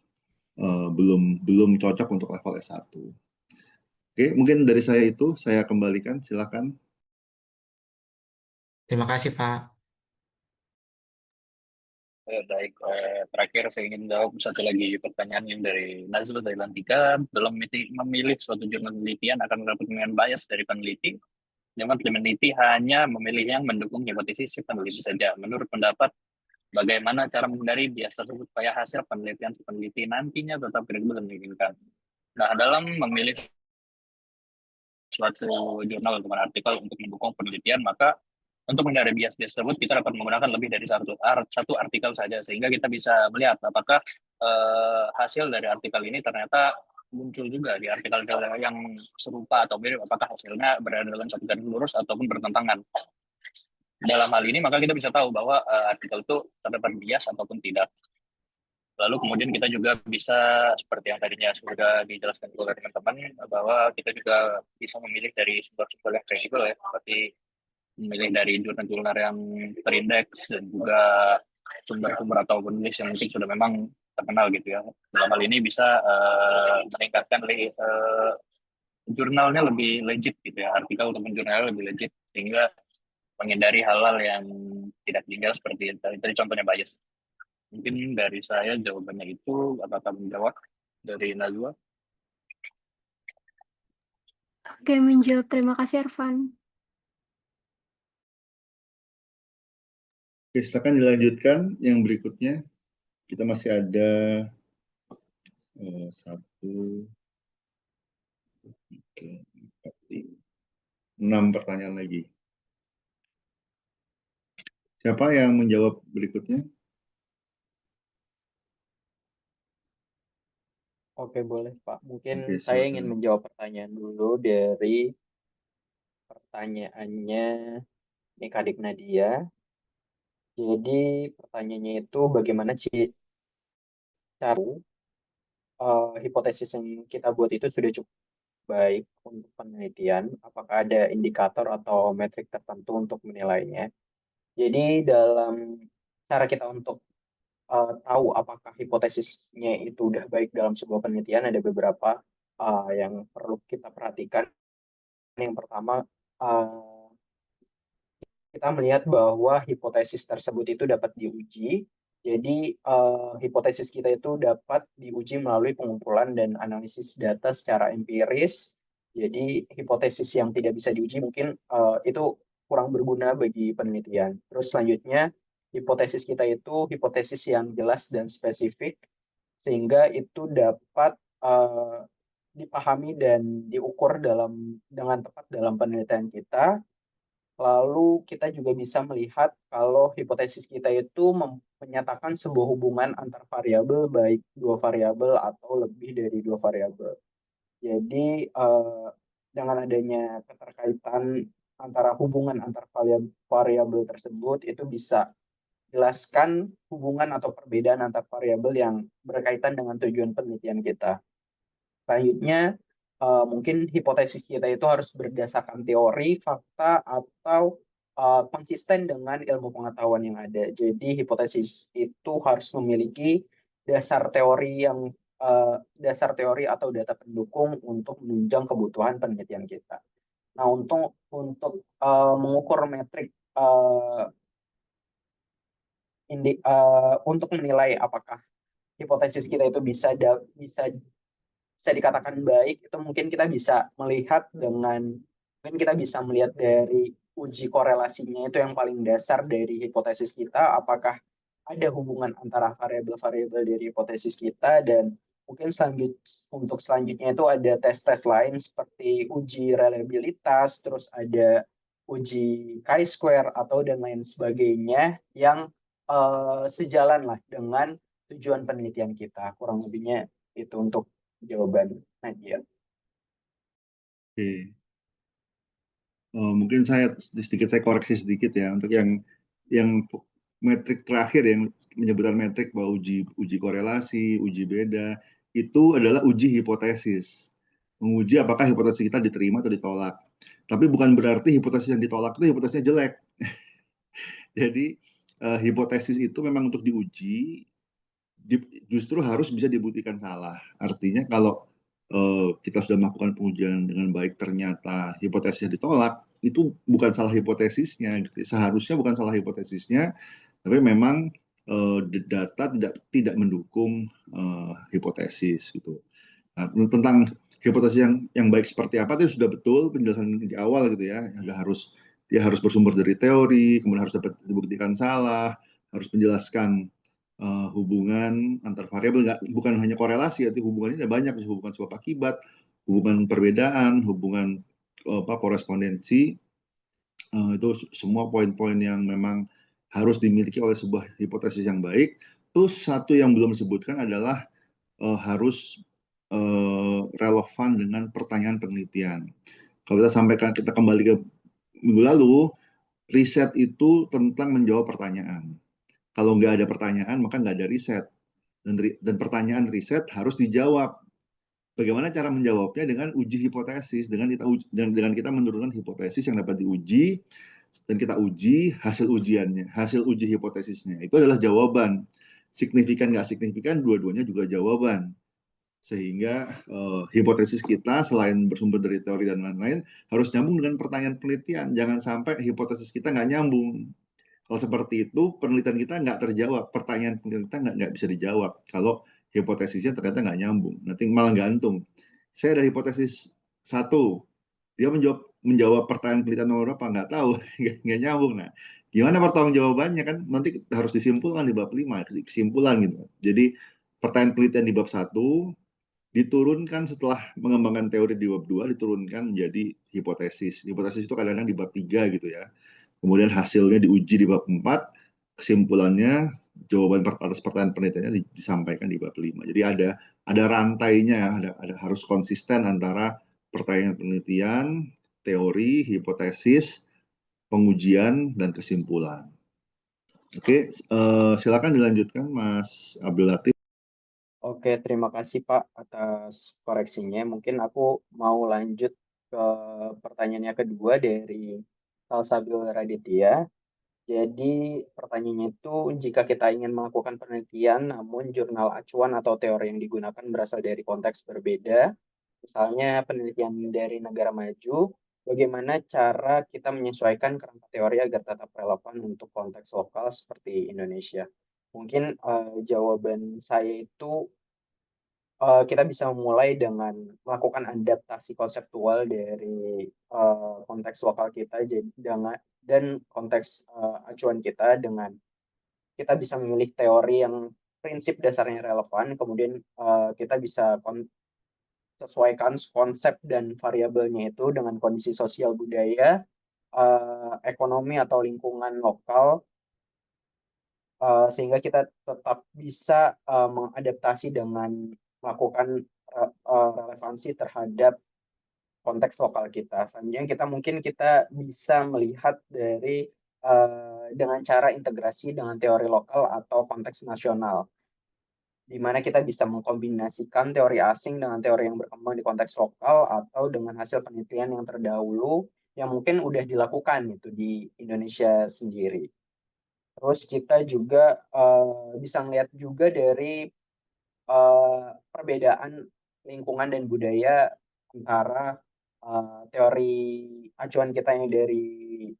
belum cocok untuk level S1. Oke, mungkin dari saya itu saya kembalikan, silakan. Terima kasih, Pak. Baik, terakhir saya ingin jawab satu lagi pertanyaan yang dari Nazwa Zailantika. Dalam memilih suatu jurnal penelitian akan mendapat penilaian bias dari peneliti. Jangan peneliti hanya memilih yang mendukung hipotesis si peneliti saja. Menurut pendapat, bagaimana cara menghindari bias tersebut supaya hasil penelitian si peneliti nantinya tetap kredibel dan diinginkan? Nah, dalam memilih suatu jurnal atau artikel untuk mendukung penelitian, maka untuk menghindari bias-bias tersebut kita dapat menggunakan lebih dari satu artikel saja, sehingga kita bisa melihat apakah hasil dari artikel ini ternyata muncul juga di artikel yang serupa atau mirip, apakah hasilnya berada dalam satu garis lurus ataupun bertentangan. Dalam hal ini maka kita bisa tahu bahwa artikel itu terdapat bias ataupun tidak. Lalu kemudian kita juga bisa seperti yang tadinya sudah dijelaskan oleh teman-teman, bahwa kita juga bisa memilih dari sumber-sumber yang kredibel ya, seperti memilih dari jurnal-jurnal yang terindeks dan juga sumber-sumber atau penulis yang mungkin sudah memang terkenal gitu ya. Dalam hal ini bisa meningkatkan jurnalnya lebih legit gitu ya, artikel ataupun jurnalnya lebih legit, sehingga menghindari hal-hal yang tidak tinggal seperti tadi contohnya bias. Mungkin dari saya jawabannya itu. Apakah menjawab dari Najwa? Oke, menjawab. Terima kasih, Arfan. Oke, silakan dilanjutkan yang berikutnya. Kita masih ada 1, 2, 3, 4, 6 pertanyaan lagi. Siapa yang menjawab berikutnya? Oke, boleh Pak. Mungkin Oke, saya ingin silakan. menjawab pertanyaan dulu dari pertanyaannya Nikadik Nadia. Jadi pertanyaannya itu bagaimana cara hipotesis yang kita buat itu sudah cukup baik untuk penelitian? Apakah ada indikator atau metrik tertentu untuk menilainya? Jadi dalam cara kita untuk tahu apakah hipotesisnya itu udah baik dalam sebuah penelitian ada beberapa yang perlu kita perhatikan. Yang pertama, uh, kita melihat bahwa hipotesis tersebut itu dapat diuji. Jadi, hipotesis kita itu dapat diuji melalui pengumpulan dan analisis data secara empiris. Jadi, hipotesis yang tidak bisa diuji mungkin itu kurang berguna bagi penelitian. Terus selanjutnya, hipotesis kita itu hipotesis yang jelas dan spesifik, sehingga itu dapat dipahami dan diukur dengan tepat dalam penelitian kita. Lalu kita juga bisa melihat kalau hipotesis kita itu menyatakan sebuah hubungan antar variabel, baik dua variabel atau lebih dari dua variabel. Jadi dengan adanya keterkaitan antara hubungan antar variabel tersebut itu bisa jelaskan hubungan atau perbedaan antar variabel yang berkaitan dengan tujuan penelitian kita. Selanjutnya, mungkin hipotesis kita itu harus berdasarkan teori, fakta, atau konsisten dengan ilmu pengetahuan yang ada. Jadi hipotesis itu harus memiliki dasar teori atau data pendukung untuk menunjang kebutuhan penelitian kita. Nah, untuk mengukur metrik untuk menilai apakah hipotesis kita itu bisa dikatakan baik, itu mungkin kita bisa melihat dari uji korelasinya itu yang paling dasar dari hipotesis kita, apakah ada hubungan antara variabel-variabel dari hipotesis kita, dan mungkin untuk selanjutnya itu ada tes-tes lain seperti uji reliabilitas, terus ada uji chi-square atau dan lain sebagainya yang sejalan lah dengan tujuan penelitian kita. Kurang lebihnya itu untuk jawaban Nadia. Oke. Mungkin saya koreksi sedikit ya untuk yang metrik terakhir yang menyebutkan metrik bahwa uji korelasi, uji beda itu adalah uji hipotesis. Menguji apakah hipotesis kita diterima atau ditolak. Tapi bukan berarti hipotesis yang ditolak itu hipotesisnya jelek. Jadi hipotesis itu memang untuk diuji justru harus bisa dibuktikan salah. Artinya kalau kita sudah melakukan pengujian dengan baik ternyata hipotesisnya ditolak, itu bukan salah hipotesisnya, gitu. Seharusnya bukan salah hipotesisnya, tapi memang data tidak mendukung hipotesis gitu. Nah, tentang hipotesis yang baik seperti apa itu sudah betul penjelasan di awal gitu ya. Dia harus bersumber dari teori, kemudian harus dapat dibuktikan salah, harus menjelaskan hubungan antar variabel, bukan hanya korelasi, arti hubungannya ada banyak, hubungan sebab akibat, hubungan perbedaan, hubungan korespondensi, itu semua poin-poin yang memang harus dimiliki oleh sebuah hipotesis yang baik. Terus satu yang belum disebutkan adalah harus relevan dengan pertanyaan penelitian. Kalau kita kembali ke minggu lalu, riset itu tentang menjawab pertanyaan. Kalau nggak ada pertanyaan, maka nggak ada riset. Dan pertanyaan riset harus dijawab. Bagaimana cara menjawabnya? Dengan uji hipotesis, dengan kita menurunkan hipotesis yang dapat diuji, dan kita uji hasil ujiannya, hasil uji hipotesisnya. Itu adalah jawaban. Signifikan nggak signifikan, dua-duanya juga jawaban. Sehingga hipotesis kita selain bersumber dari teori dan lain-lain, harus nyambung dengan pertanyaan penelitian. Jangan sampai hipotesis kita nggak nyambung. Kalau seperti itu, penelitian kita nggak terjawab, pertanyaan penelitian kita nggak bisa dijawab. Kalau hipotesisnya ternyata nggak nyambung, nanti malah gantung. Saya ada hipotesis 1, dia menjawab pertanyaan penelitian nomor berapa, nggak tahu, nggak nyambung. Nah, gimana pertanggungjawabannya kan nanti harus disimpulkan di bab 5, kesimpulan gitu. Jadi pertanyaan penelitian di bab 1 diturunkan setelah mengembangkan teori di bab 2, diturunkan menjadi hipotesis. Hipotesis itu kadang-kadang di bab 3 gitu ya. Kemudian hasilnya diuji di bab 4, kesimpulannya jawaban atas pertanyaan penelitiannya disampaikan di bab 5. Jadi ada rantainya ya, ada harus konsisten antara pertanyaan penelitian, teori, hipotesis, pengujian, dan kesimpulan. Oke, silakan dilanjutkan Mas Abdul Latif. Oke, terima kasih Pak atas koreksinya. Mungkin aku mau lanjut ke pertanyaannya kedua dari Salsabil Raditya. Jadi pertanyaannya itu, jika kita ingin melakukan penelitian namun jurnal acuan atau teori yang digunakan berasal dari konteks berbeda, misalnya penelitian dari negara maju, bagaimana cara kita menyesuaikan kerangka teori agar tetap relevan untuk konteks lokal seperti Indonesia? Mungkin jawaban saya itu kita bisa memulai dengan melakukan adaptasi konseptual dari konteks lokal kita dan konteks acuan kita dengan kita bisa memilih teori yang prinsip dasarnya relevan, kemudian kita bisa sesuaikan konsep dan variabelnya itu dengan kondisi sosial budaya, ekonomi atau lingkungan lokal, sehingga kita tetap bisa mengadaptasi dengan melakukan relevansi terhadap konteks lokal kita. Selanjutnya kita bisa melihat dari dengan cara integrasi dengan teori lokal atau konteks nasional, di mana kita bisa mengkombinasikan teori asing dengan teori yang berkembang di konteks lokal atau dengan hasil penelitian yang terdahulu yang mungkin udah dilakukan gitu di Indonesia sendiri. Terus kita juga bisa melihat juga dari perbedaan lingkungan dan budaya antara teori acuan kita yang dari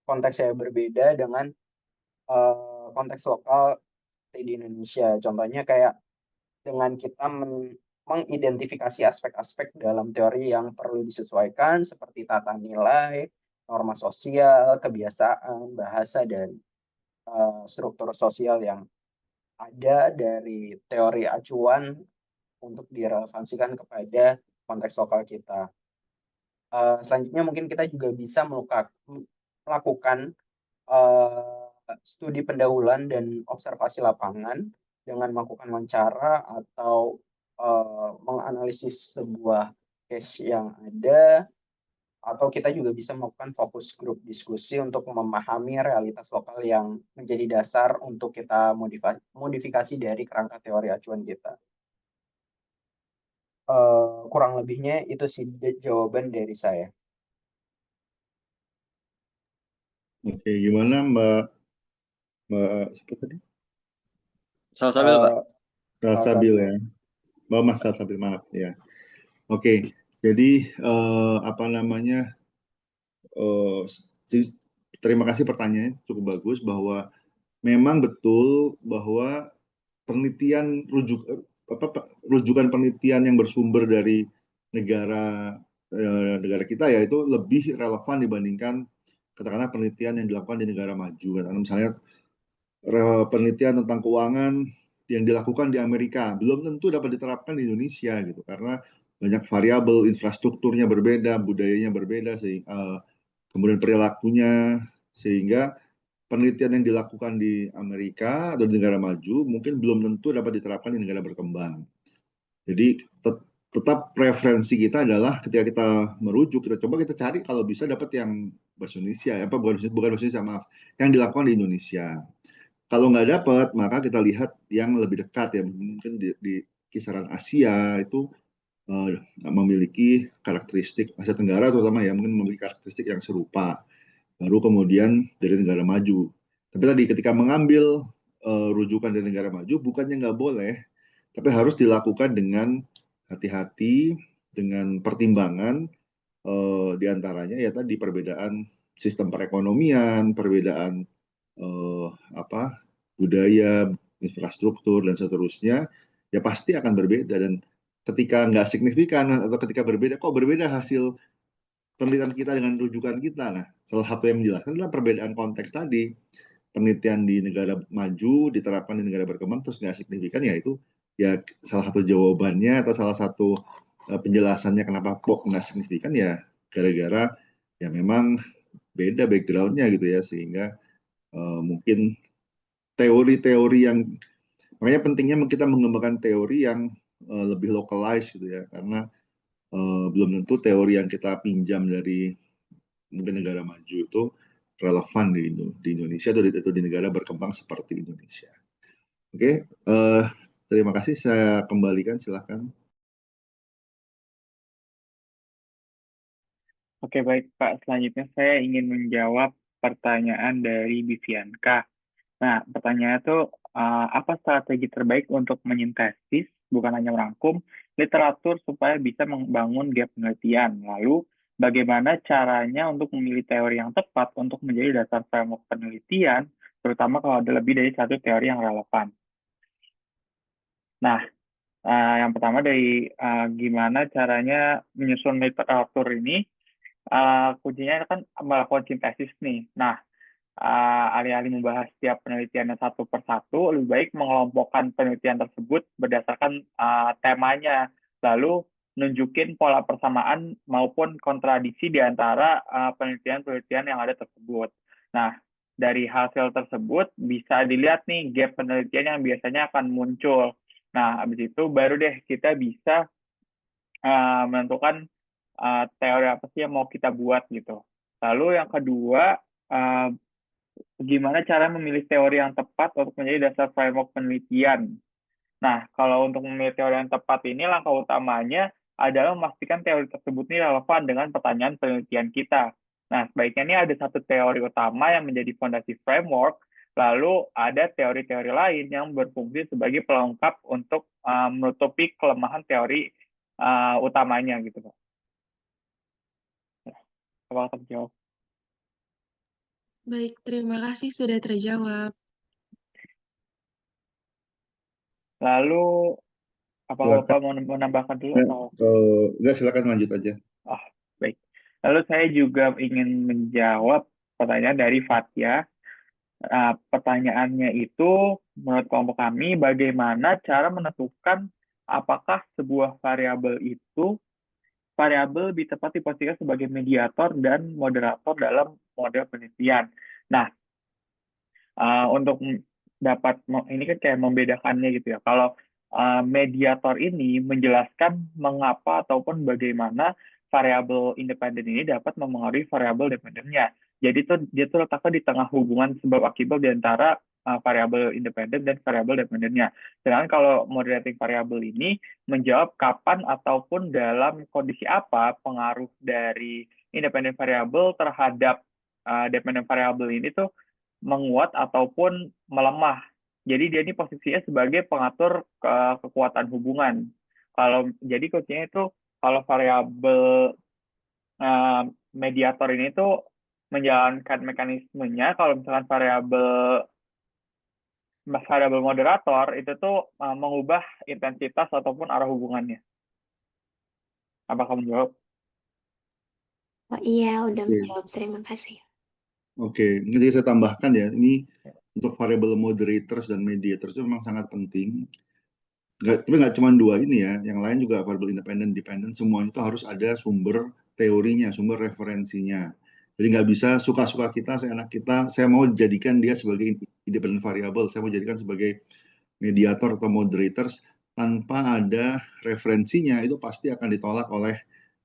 konteks yang berbeda dengan konteks lokal di Indonesia. Contohnya kayak dengan kita mengidentifikasi aspek-aspek dalam teori yang perlu disesuaikan seperti tata nilai, norma sosial, kebiasaan, bahasa, dan struktur sosial yang ada dari teori acuan untuk direlevansikan kepada konteks lokal kita. Selanjutnya mungkin kita juga bisa melakukan studi pendahuluan dan observasi lapangan dengan melakukan wawancara atau menganalisis sebuah case yang ada, atau kita juga bisa melakukan fokus grup diskusi untuk memahami realitas lokal yang menjadi dasar untuk kita modifikasi dari kerangka teori acuan kita. Kurang lebihnya itu sih jawaban dari saya. Oke, gimana Mbak siapa tadi? Salsabil Pak. Salsabil ya. Mas Salsabil, maaf ya. Oke, jadi apa namanya? Terima kasih pertanyaannya, cukup bagus, bahwa memang betul bahwa penelitian rujukan penelitian yang bersumber dari negara kita ya itu lebih relevan dibandingkan katakanlah penelitian yang dilakukan di negara maju. Karena misalnya penelitian tentang keuangan yang dilakukan di Amerika belum tentu dapat diterapkan di Indonesia gitu, karena banyak variabel, infrastrukturnya berbeda, budayanya berbeda, kemudian perilakunya, sehingga penelitian yang dilakukan di Amerika atau di negara maju mungkin belum tentu dapat diterapkan di negara berkembang. Jadi tetap preferensi kita adalah ketika kita merujuk, kita coba kita cari kalau bisa dapat yang bahasa Indonesia, bukan bahasa Indonesia, maaf, yang dilakukan di Indonesia. Kalau nggak dapat, maka kita lihat yang lebih dekat ya, mungkin di kisaran Asia itu memiliki karakteristik, Asia Tenggara terutama ya, mungkin memiliki karakteristik yang serupa. Baru kemudian dari negara maju. Tapi tadi ketika mengambil rujukan dari negara maju, bukannya nggak boleh, tapi harus dilakukan dengan hati-hati, dengan pertimbangan diantaranya ya tadi perbedaan sistem perekonomian, perbedaan budaya, infrastruktur, dan seterusnya, ya pasti akan berbeda. Dan ketika nggak signifikan atau ketika berbeda, kok berbeda hasil penelitian kita dengan rujukan kita. Nah, salah satu yang menjelaskan adalah perbedaan konteks tadi. Penelitian di negara maju diterapkan di negara berkembang terus nggak signifikan, ya itu ya salah satu jawabannya atau salah satu penjelasannya kenapa kok nggak signifikan ya gara-gara ya memang beda backgroundnya gitu ya, sehingga mungkin teori-teori yang makanya pentingnya kita mengembangkan teori yang lebih localized gitu ya, karena belum tentu teori yang kita pinjam dari mungkin negara maju itu relevan di Indonesia atau di negara berkembang seperti Indonesia. Oke, terima kasih. Saya kembalikan, silahkan. Oke, baik Pak. Selanjutnya saya ingin menjawab pertanyaan dari Bivianka. Nah, pertanyaannya tuh, apa strategi terbaik untuk menyintesis, bukan hanya merangkum, literatur supaya bisa membangun gap penelitian? Lalu, bagaimana caranya untuk memilih teori yang tepat untuk menjadi dasar framework penelitian, terutama kalau ada lebih dari satu teori yang relevan? Nah, yang pertama dari gimana caranya menyusun literatur ini, kuncinya kan melakukan sintesis nih. Nah, alih-alih membahas setiap penelitiannya satu per satu, lebih baik mengelompokkan penelitian tersebut berdasarkan temanya, lalu nunjukin pola persamaan maupun kontradiksi di antara penelitian-penelitian yang ada tersebut. Nah, dari hasil tersebut bisa dilihat nih gap penelitian yang biasanya akan muncul. Nah, habis itu baru deh kita bisa menentukan teori apa sih yang mau kita buat gitu. Lalu yang kedua, gimana cara memilih teori yang tepat untuk menjadi dasar framework penelitian. Nah, kalau untuk memilih teori yang tepat ini, langkah utamanya adalah memastikan teori tersebut ini relevan dengan pertanyaan penelitian kita. Nah, sebaiknya ini ada satu teori utama yang menjadi fondasi framework, lalu ada teori-teori lain yang berfungsi sebagai pelengkap untuk menutupi kelemahan teori utamanya gitu, Pak. Apakah terjawab? Baik, terima kasih sudah terjawab. Lalu, apakah Bapak mau menambahkan dulu atau? Enggak, silakan lanjut aja. Baik. Lalu saya juga ingin menjawab pertanyaan dari Fatia. Pertanyaannya itu, menurut kelompok kami, bagaimana cara menentukan apakah sebuah variabel itu lebih tepat diposisikan sebagai mediator dan moderator dalam model penelitian. Nah, untuk dapat ini kan kayak membedakannya gitu ya. Kalau mediator ini menjelaskan mengapa ataupun bagaimana variabel independen ini dapat memengaruhi variabel dependennya. Jadi dia tuh letaknya di tengah hubungan sebab akibat di antara variabel independen dan variabel dependennya. Sedangkan kalau moderating variabel ini menjawab kapan ataupun dalam kondisi apa pengaruh dari independen variabel terhadap dependent variabel ini tuh menguat ataupun melemah. Jadi dia ini posisinya sebagai pengatur kekuatan hubungan. Jadi kuncinya itu kalau variabel mediator ini tuh menjalankan mekanismenya, kalau misalkan variabel moderator itu tuh mengubah intensitas ataupun arah hubungannya. Apakah menjawab? Oh iya, udah menjawab. Terima kasih. Oke, ini saya tambahkan ya, ini untuk variable moderators dan mediators itu memang sangat penting. Tapi nggak cuma dua ini ya, yang lain juga variable independent, dependent, semuanya itu harus ada sumber teorinya, sumber referensinya. Jadi nggak bisa suka-suka kita, seenak kita, saya mau jadikan dia sebagai independent variable, saya mau jadikan sebagai mediator atau moderators, tanpa ada referensinya, itu pasti akan ditolak oleh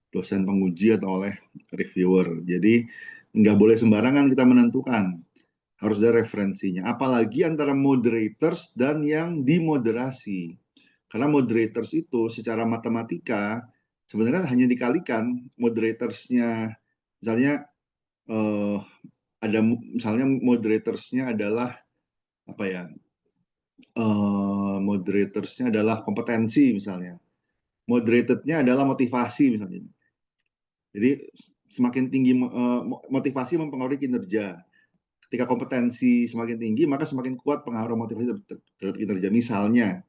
dosen penguji atau oleh reviewer. Jadi nggak boleh sembarangan kita menentukan, harus ada referensinya. Apalagi antara moderators dan yang dimoderasi. Karena moderators itu secara matematika sebenarnya hanya dikalikan moderatorsnya. Misalnya ada misalnya moderatorsnya adalah apa ya? Moderatorsnya adalah kompetensi misalnya. Moderatednya adalah motivasi misalnya. Jadi semakin tinggi motivasi mempengaruhi kinerja. Ketika kompetensi semakin tinggi, maka semakin kuat pengaruh motivasi terhadap kinerja. Misalnya,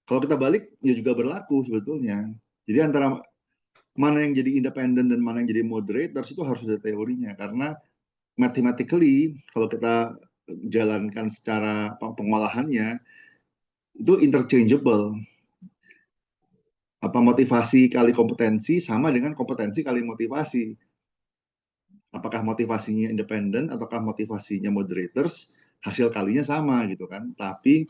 kalau kita balik, ya juga berlaku sebetulnya. Jadi antara mana yang jadi independen dan mana yang jadi moderators itu harus ada teorinya. Karena mathematically, kalau kita jalankan secara pengolahannya, itu interchangeable. Apa motivasi kali kompetensi sama dengan kompetensi kali motivasi. Apakah motivasinya independen ataukah motivasinya moderators, hasil kalinya sama gitu kan. Tapi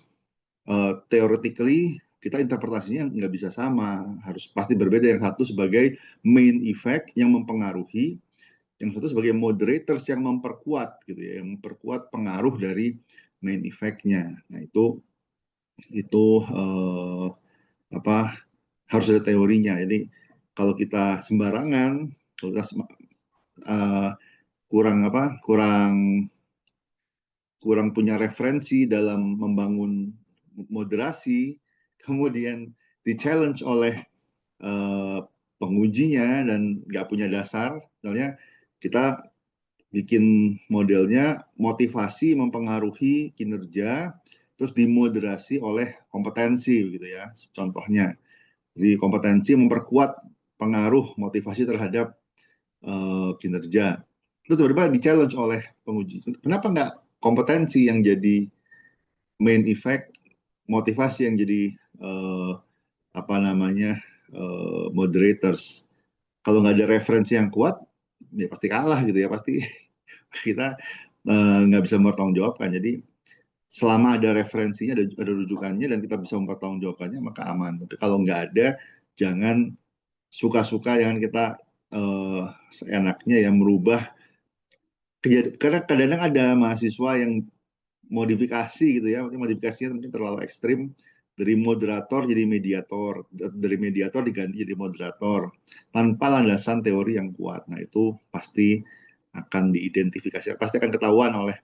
theoretically kita interpretasinya nggak bisa sama, harus pasti berbeda. Yang satu sebagai main effect yang mempengaruhi, yang satu sebagai moderators yang memperkuat gitu ya, yang memperkuat pengaruh dari main effect-nya. Nah itu apa, harus ada teorinya. Jadi kalau kita sembarangan, kalau kita kurang punya referensi dalam membangun moderasi, kemudian di-challenge oleh pengujinya dan nggak punya dasar, misalnya kita bikin modelnya motivasi mempengaruhi kinerja, terus dimoderasi oleh kompetensi, gitu ya, contohnya. Jadi kompetensi memperkuat pengaruh motivasi terhadap kinerja. Itu tiba-tiba di-challenge oleh penguji. Kenapa nggak kompetensi yang jadi main effect, motivasi yang jadi moderators? Kalau nggak ada referensi yang kuat, ya pasti kalah gitu ya, pasti kita nggak bisa mempertanggungjawabkan. Jadi selama ada referensinya, ada rujukannya, dan kita bisa mempertanggungjawabkannya, maka aman. Tapi kalau nggak ada, jangan suka-suka, jangan kita seenaknya yang merubah. Karena kadang-kadang ada mahasiswa yang modifikasi gitu ya, modifikasinya mungkin terlalu ekstrim, dari moderator jadi mediator, dari mediator diganti jadi moderator, tanpa landasan teori yang kuat. Nah itu pasti akan diidentifikasi, pasti akan ketahuan oleh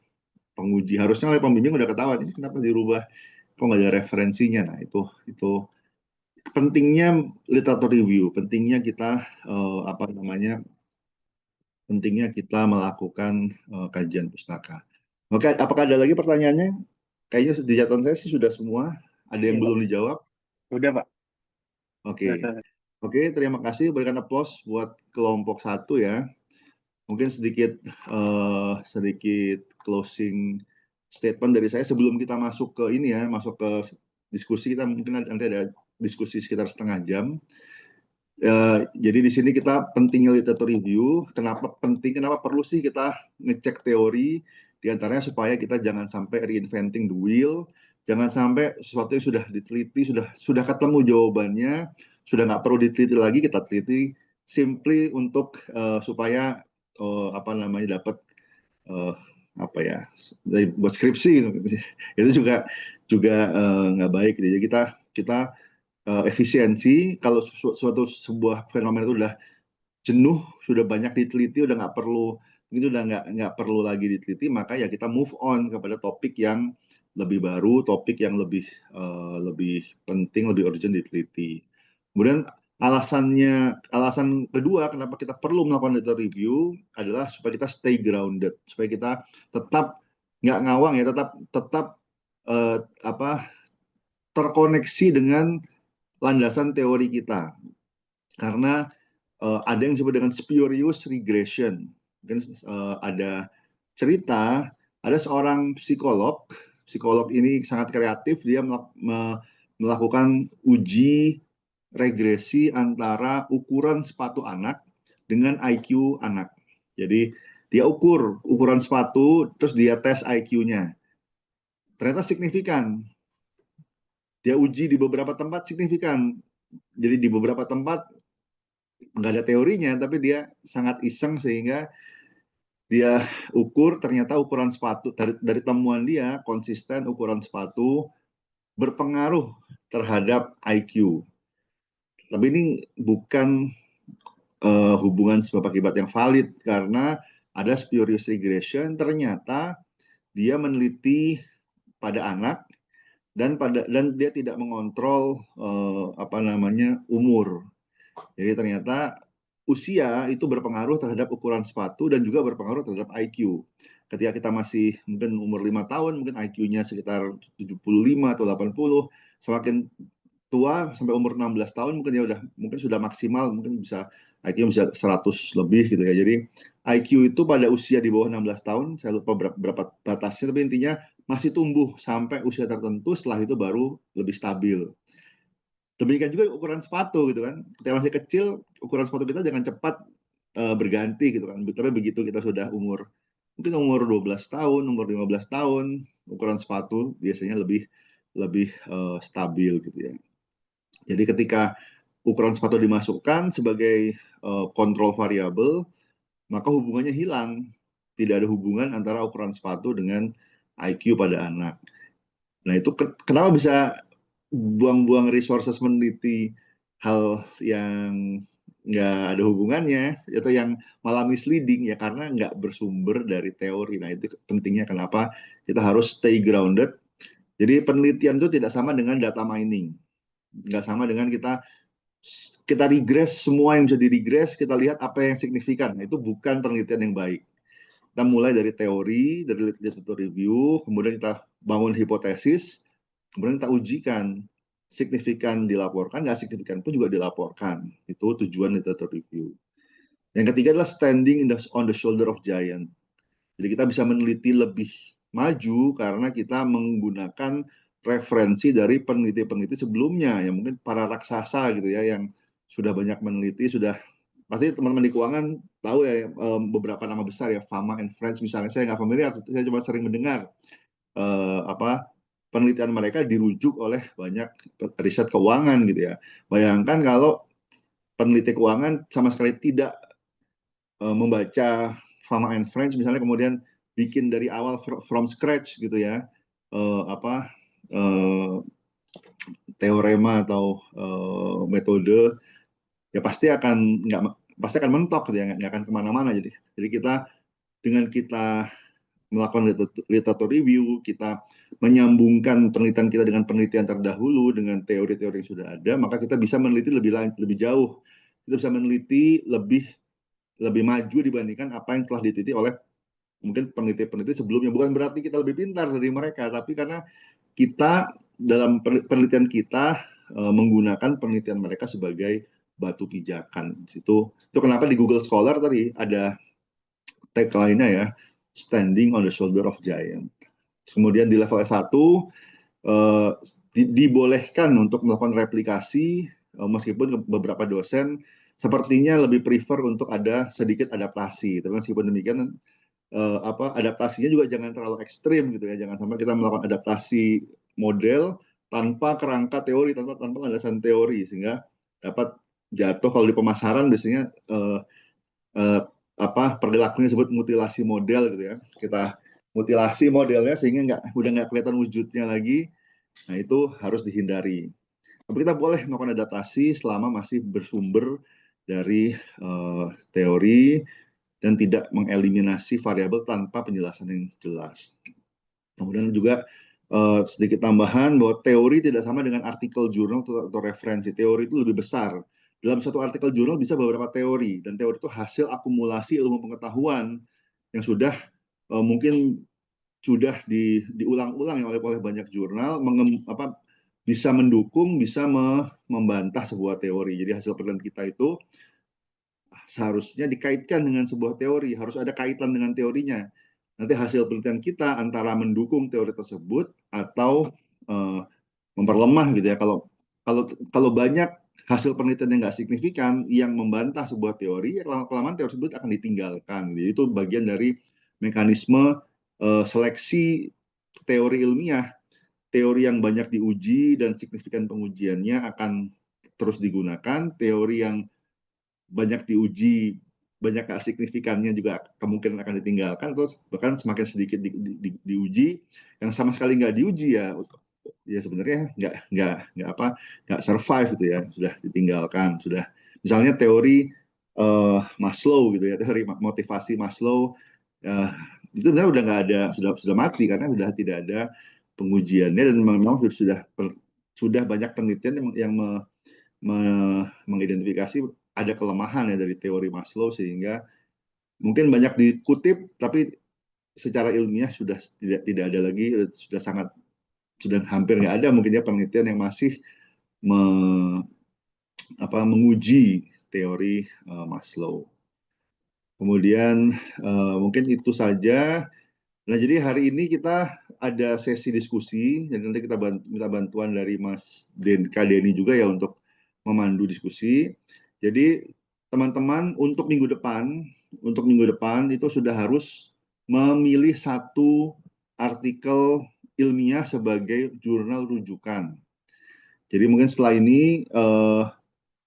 penguji. Harusnya oleh pembimbing udah ketahuan, ini kenapa dirubah, kok nggak ada referensinya. Nah itu pentingnya literatur review, pentingnya kita pentingnya kita melakukan kajian pustaka. Oke, apakah ada lagi pertanyaannya? Kayaknya di catatan saya sih sudah semua. Ada yang belum dijawab? Udah, Pak. Oke, terima kasih. Berikan aplaus buat kelompok 1 ya. Mungkin sedikit closing statement dari saya sebelum kita masuk ke ini ya, masuk ke diskusi. Kita mungkin nanti ada diskusi sekitar setengah jam. Jadi di sini kita pentingnya literatur review. Kenapa penting? Kenapa perlu sih kita ngecek teori? Di antaranya supaya kita jangan sampai reinventing the wheel, jangan sampai sesuatu yang sudah diteliti, sudah ketemu jawabannya, sudah nggak perlu diteliti lagi, kita teliti simply untuk supaya dapat buat skripsi. Itu juga nggak baik. Jadi kita efisiensi. Kalau sebuah fenomena itu udah jenuh, sudah banyak diteliti, udah nggak perlu lagi diteliti, maka ya kita move on kepada topik yang lebih baru, topik yang lebih penting, lebih urgent diteliti. Kemudian alasan kedua kenapa kita perlu melakukan data review adalah supaya kita stay grounded, supaya kita tetap nggak ngawang ya, tetap terkoneksi dengan landasan teori kita. Karena ada yang disebut dengan spurious regression. Mungkin ada cerita, ada seorang psikolog ini sangat kreatif, dia melakukan uji regresi antara ukuran sepatu anak dengan IQ anak. Jadi dia ukur ukuran sepatu, terus dia tes IQ-nya. Ternyata signifikan. Dia uji di beberapa tempat signifikan. Jadi di beberapa tempat nggak ada teorinya, tapi dia sangat iseng sehingga dia ukur, ternyata ukuran sepatu dari temuan dia konsisten, ukuran sepatu berpengaruh terhadap IQ. Tapi ini bukan hubungan sebab akibat yang valid, karena ada spurious regression. Ternyata dia meneliti pada anak dan dia tidak mengontrol umur. Jadi ternyata usia itu berpengaruh terhadap ukuran sepatu dan juga berpengaruh terhadap IQ. Ketika kita masih mungkin umur 5 tahun, mungkin IQ-nya sekitar 75 atau 80. Semakin tua sampai umur 16 tahun mungkin sudah maksimal, mungkin bisa IQ bisa 100 lebih gitu ya. Jadi IQ itu pada usia di bawah 16 tahun, saya lupa berapa batasnya, tapi intinya masih tumbuh sampai usia tertentu, setelah itu baru lebih stabil. Demikian juga ukuran sepatu gitu kan. Ketika masih kecil, ukuran sepatu kita jangan cepat berganti gitu kan. Tapi begitu kita sudah mungkin umur 12 tahun, umur 15 tahun, ukuran sepatu biasanya lebih stabil gitu ya. Jadi ketika ukuran sepatu dimasukkan sebagai kontrol variabel, maka hubungannya hilang. Tidak ada hubungan antara ukuran sepatu dengan IQ pada anak. Nah itu kenapa bisa buang-buang resources meneliti hal yang nggak ada hubungannya atau yang malah misleading ya, karena nggak bersumber dari teori. Nah itu pentingnya kenapa kita harus stay grounded. Jadi penelitian itu tidak sama dengan data mining, nggak sama dengan kita regress semua yang bisa diregress, kita lihat apa yang signifikan. Nah, itu bukan penelitian yang baik. Kita mulai dari teori, dari literature review, kemudian kita bangun hipotesis, kemudian kita ujikan. Signifikan dilaporkan, nggak signifikan pun juga dilaporkan. Itu tujuan literature review. Yang ketiga adalah standing on the shoulder of giant. Jadi kita bisa meneliti lebih maju karena kita menggunakan referensi dari peneliti-peneliti sebelumnya, yang mungkin para raksasa gitu ya, yang sudah banyak meneliti, sudah pasti teman-teman di keuangan tahu ya beberapa nama besar ya, Fama and Friends misalnya. Saya nggak familiar, saya cuma sering mendengar penelitian mereka dirujuk oleh banyak riset keuangan gitu ya. Bayangkan kalau peneliti keuangan sama sekali tidak membaca Fama and Friends misalnya, kemudian bikin dari awal from scratch gitu ya, teorema atau metode, ya pasti akan mentok gitu ya, nggak akan kemana-mana. Jadi dengan kita melakukan literature review, kita menyambungkan penelitian kita dengan penelitian terdahulu, dengan teori-teori yang sudah ada, maka kita bisa meneliti lebih jauh. Kita bisa meneliti lebih maju dibandingkan apa yang telah diteliti oleh mungkin peneliti-peneliti sebelumnya. Bukan berarti kita lebih pintar dari mereka, tapi karena kita dalam penelitian kita menggunakan penelitian mereka sebagai batu pijakan. Itu kenapa di Google Scholar tadi ada tagline-nya ya, standing on the shoulder of giant. Kemudian di level S1 dibolehkan untuk melakukan replikasi, meskipun beberapa dosen sepertinya lebih prefer untuk ada sedikit adaptasi. Tapi meskipun demikian, adaptasinya juga jangan terlalu ekstrim gitu ya. Jangan sampai kita melakukan adaptasi model tanpa kerangka teori, tanpa landasan teori, sehingga dapat jatuh. Kalau di pemasaran biasanya perilakunya disebut mutilasi model gitu ya. Kita mutilasi modelnya sehingga udah nggak kelihatan wujudnya lagi. Nah itu harus dihindari. Tapi kita boleh melakukan adaptasi selama masih bersumber dari teori dan tidak mengeliminasi variabel tanpa penjelasan yang jelas. Kemudian juga sedikit tambahan bahwa teori tidak sama dengan artikel jurnal atau referensi. Teori itu lebih besar. Dalam satu artikel jurnal bisa beberapa teori, dan teori itu hasil akumulasi ilmu pengetahuan yang mungkin sudah diulang-ulang oleh banyak jurnal, bisa mendukung, bisa membantah sebuah teori. Jadi hasil penelitian kita itu seharusnya dikaitkan dengan sebuah teori, harus ada kaitan dengan teorinya. Nanti hasil penelitian kita antara mendukung teori tersebut atau memperlemah gitu ya. Kalau banyak hasil penelitian yang nggak signifikan yang membantah sebuah teori, ya kelamaan teori tersebut akan ditinggalkan. Jadi itu bagian dari mekanisme seleksi teori ilmiah. Teori yang banyak diuji dan signifikan pengujiannya akan terus digunakan. Teori yang banyak diuji, banyak nggak signifikannya juga kemungkinan akan ditinggalkan, terus bahkan semakin sedikit diuji. Yang sama sekali nggak diuji ya sebenarnya nggak survive gitu ya, sudah ditinggalkan. Sudah misalnya teori Maslow gitu ya, teori motivasi Maslow itu sebenarnya udah nggak ada, sudah mati karena sudah tidak ada pengujiannya, dan memang sudah banyak penelitian yang mengidentifikasi ada kelemahan ya dari teori Maslow, sehingga mungkin banyak dikutip tapi secara ilmiah sudah tidak ada lagi, sudah hampir nggak ada mungkin ya penelitian yang masih menguji teori Maslow. Kemudian mungkin itu saja. Nah, jadi hari ini kita ada sesi diskusi, dan nanti kita minta bantuan dari Mas Kak Denny juga ya untuk memandu diskusi. Jadi teman-teman untuk minggu depan itu sudah harus memilih satu artikel ilmiah sebagai jurnal rujukan. Jadi mungkin setelah ini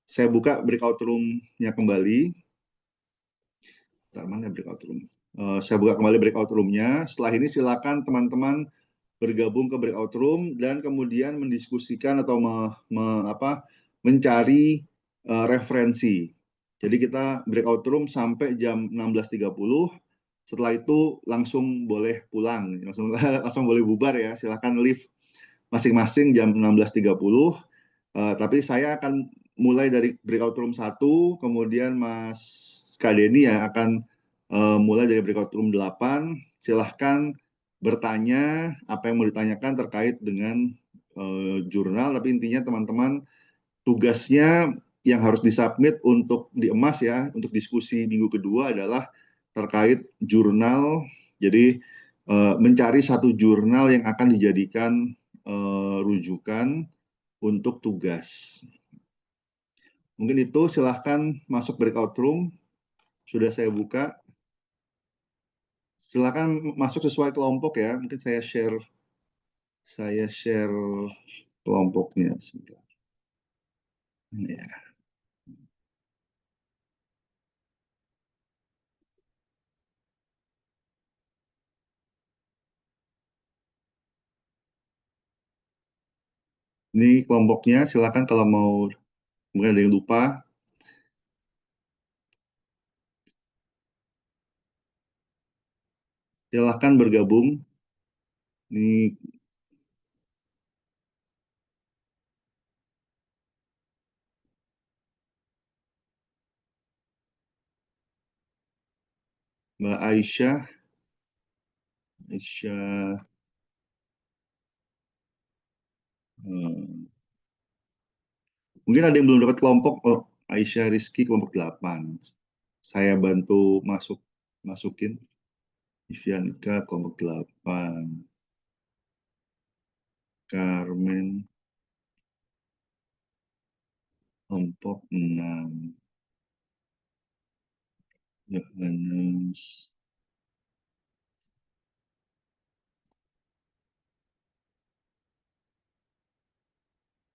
saya buka breakout room-nya kembali. Mana breakout room? Saya buka kembali breakout room-nya. Setelah ini silakan teman-teman bergabung ke breakout room dan kemudian mendiskusikan atau mencari referensi. Jadi kita breakout room sampai jam 16.30. Setelah itu langsung boleh pulang, langsung boleh bubar ya. Silakan leave masing-masing jam 16.30. Tapi saya akan mulai dari breakout room 1, kemudian Mas Kadeni ya akan mulai dari breakout room 8. Silahkan bertanya apa yang mau ditanyakan terkait dengan jurnal, tapi intinya teman-teman tugasnya yang harus disubmit untuk diemas ya, untuk diskusi minggu kedua adalah terkait jurnal. Jadi mencari satu jurnal yang akan dijadikan rujukan untuk tugas. Mungkin itu, silahkan masuk breakout room. Sudah saya buka. Silahkan masuk sesuai kelompok ya. Mungkin saya share kelompoknya sebentar. Ya. Ini kelompoknya, silakan kalau mau, mungkin ada yang lupa. Silahkan bergabung. Ini Mbak Aisyah. Mungkin ada yang belum dapat kelompok. Oh, Aisyah Rizky kelompok 8. Saya bantu masukin. Ivianika kelompok 8. Carmen kelompok 6. Yohanes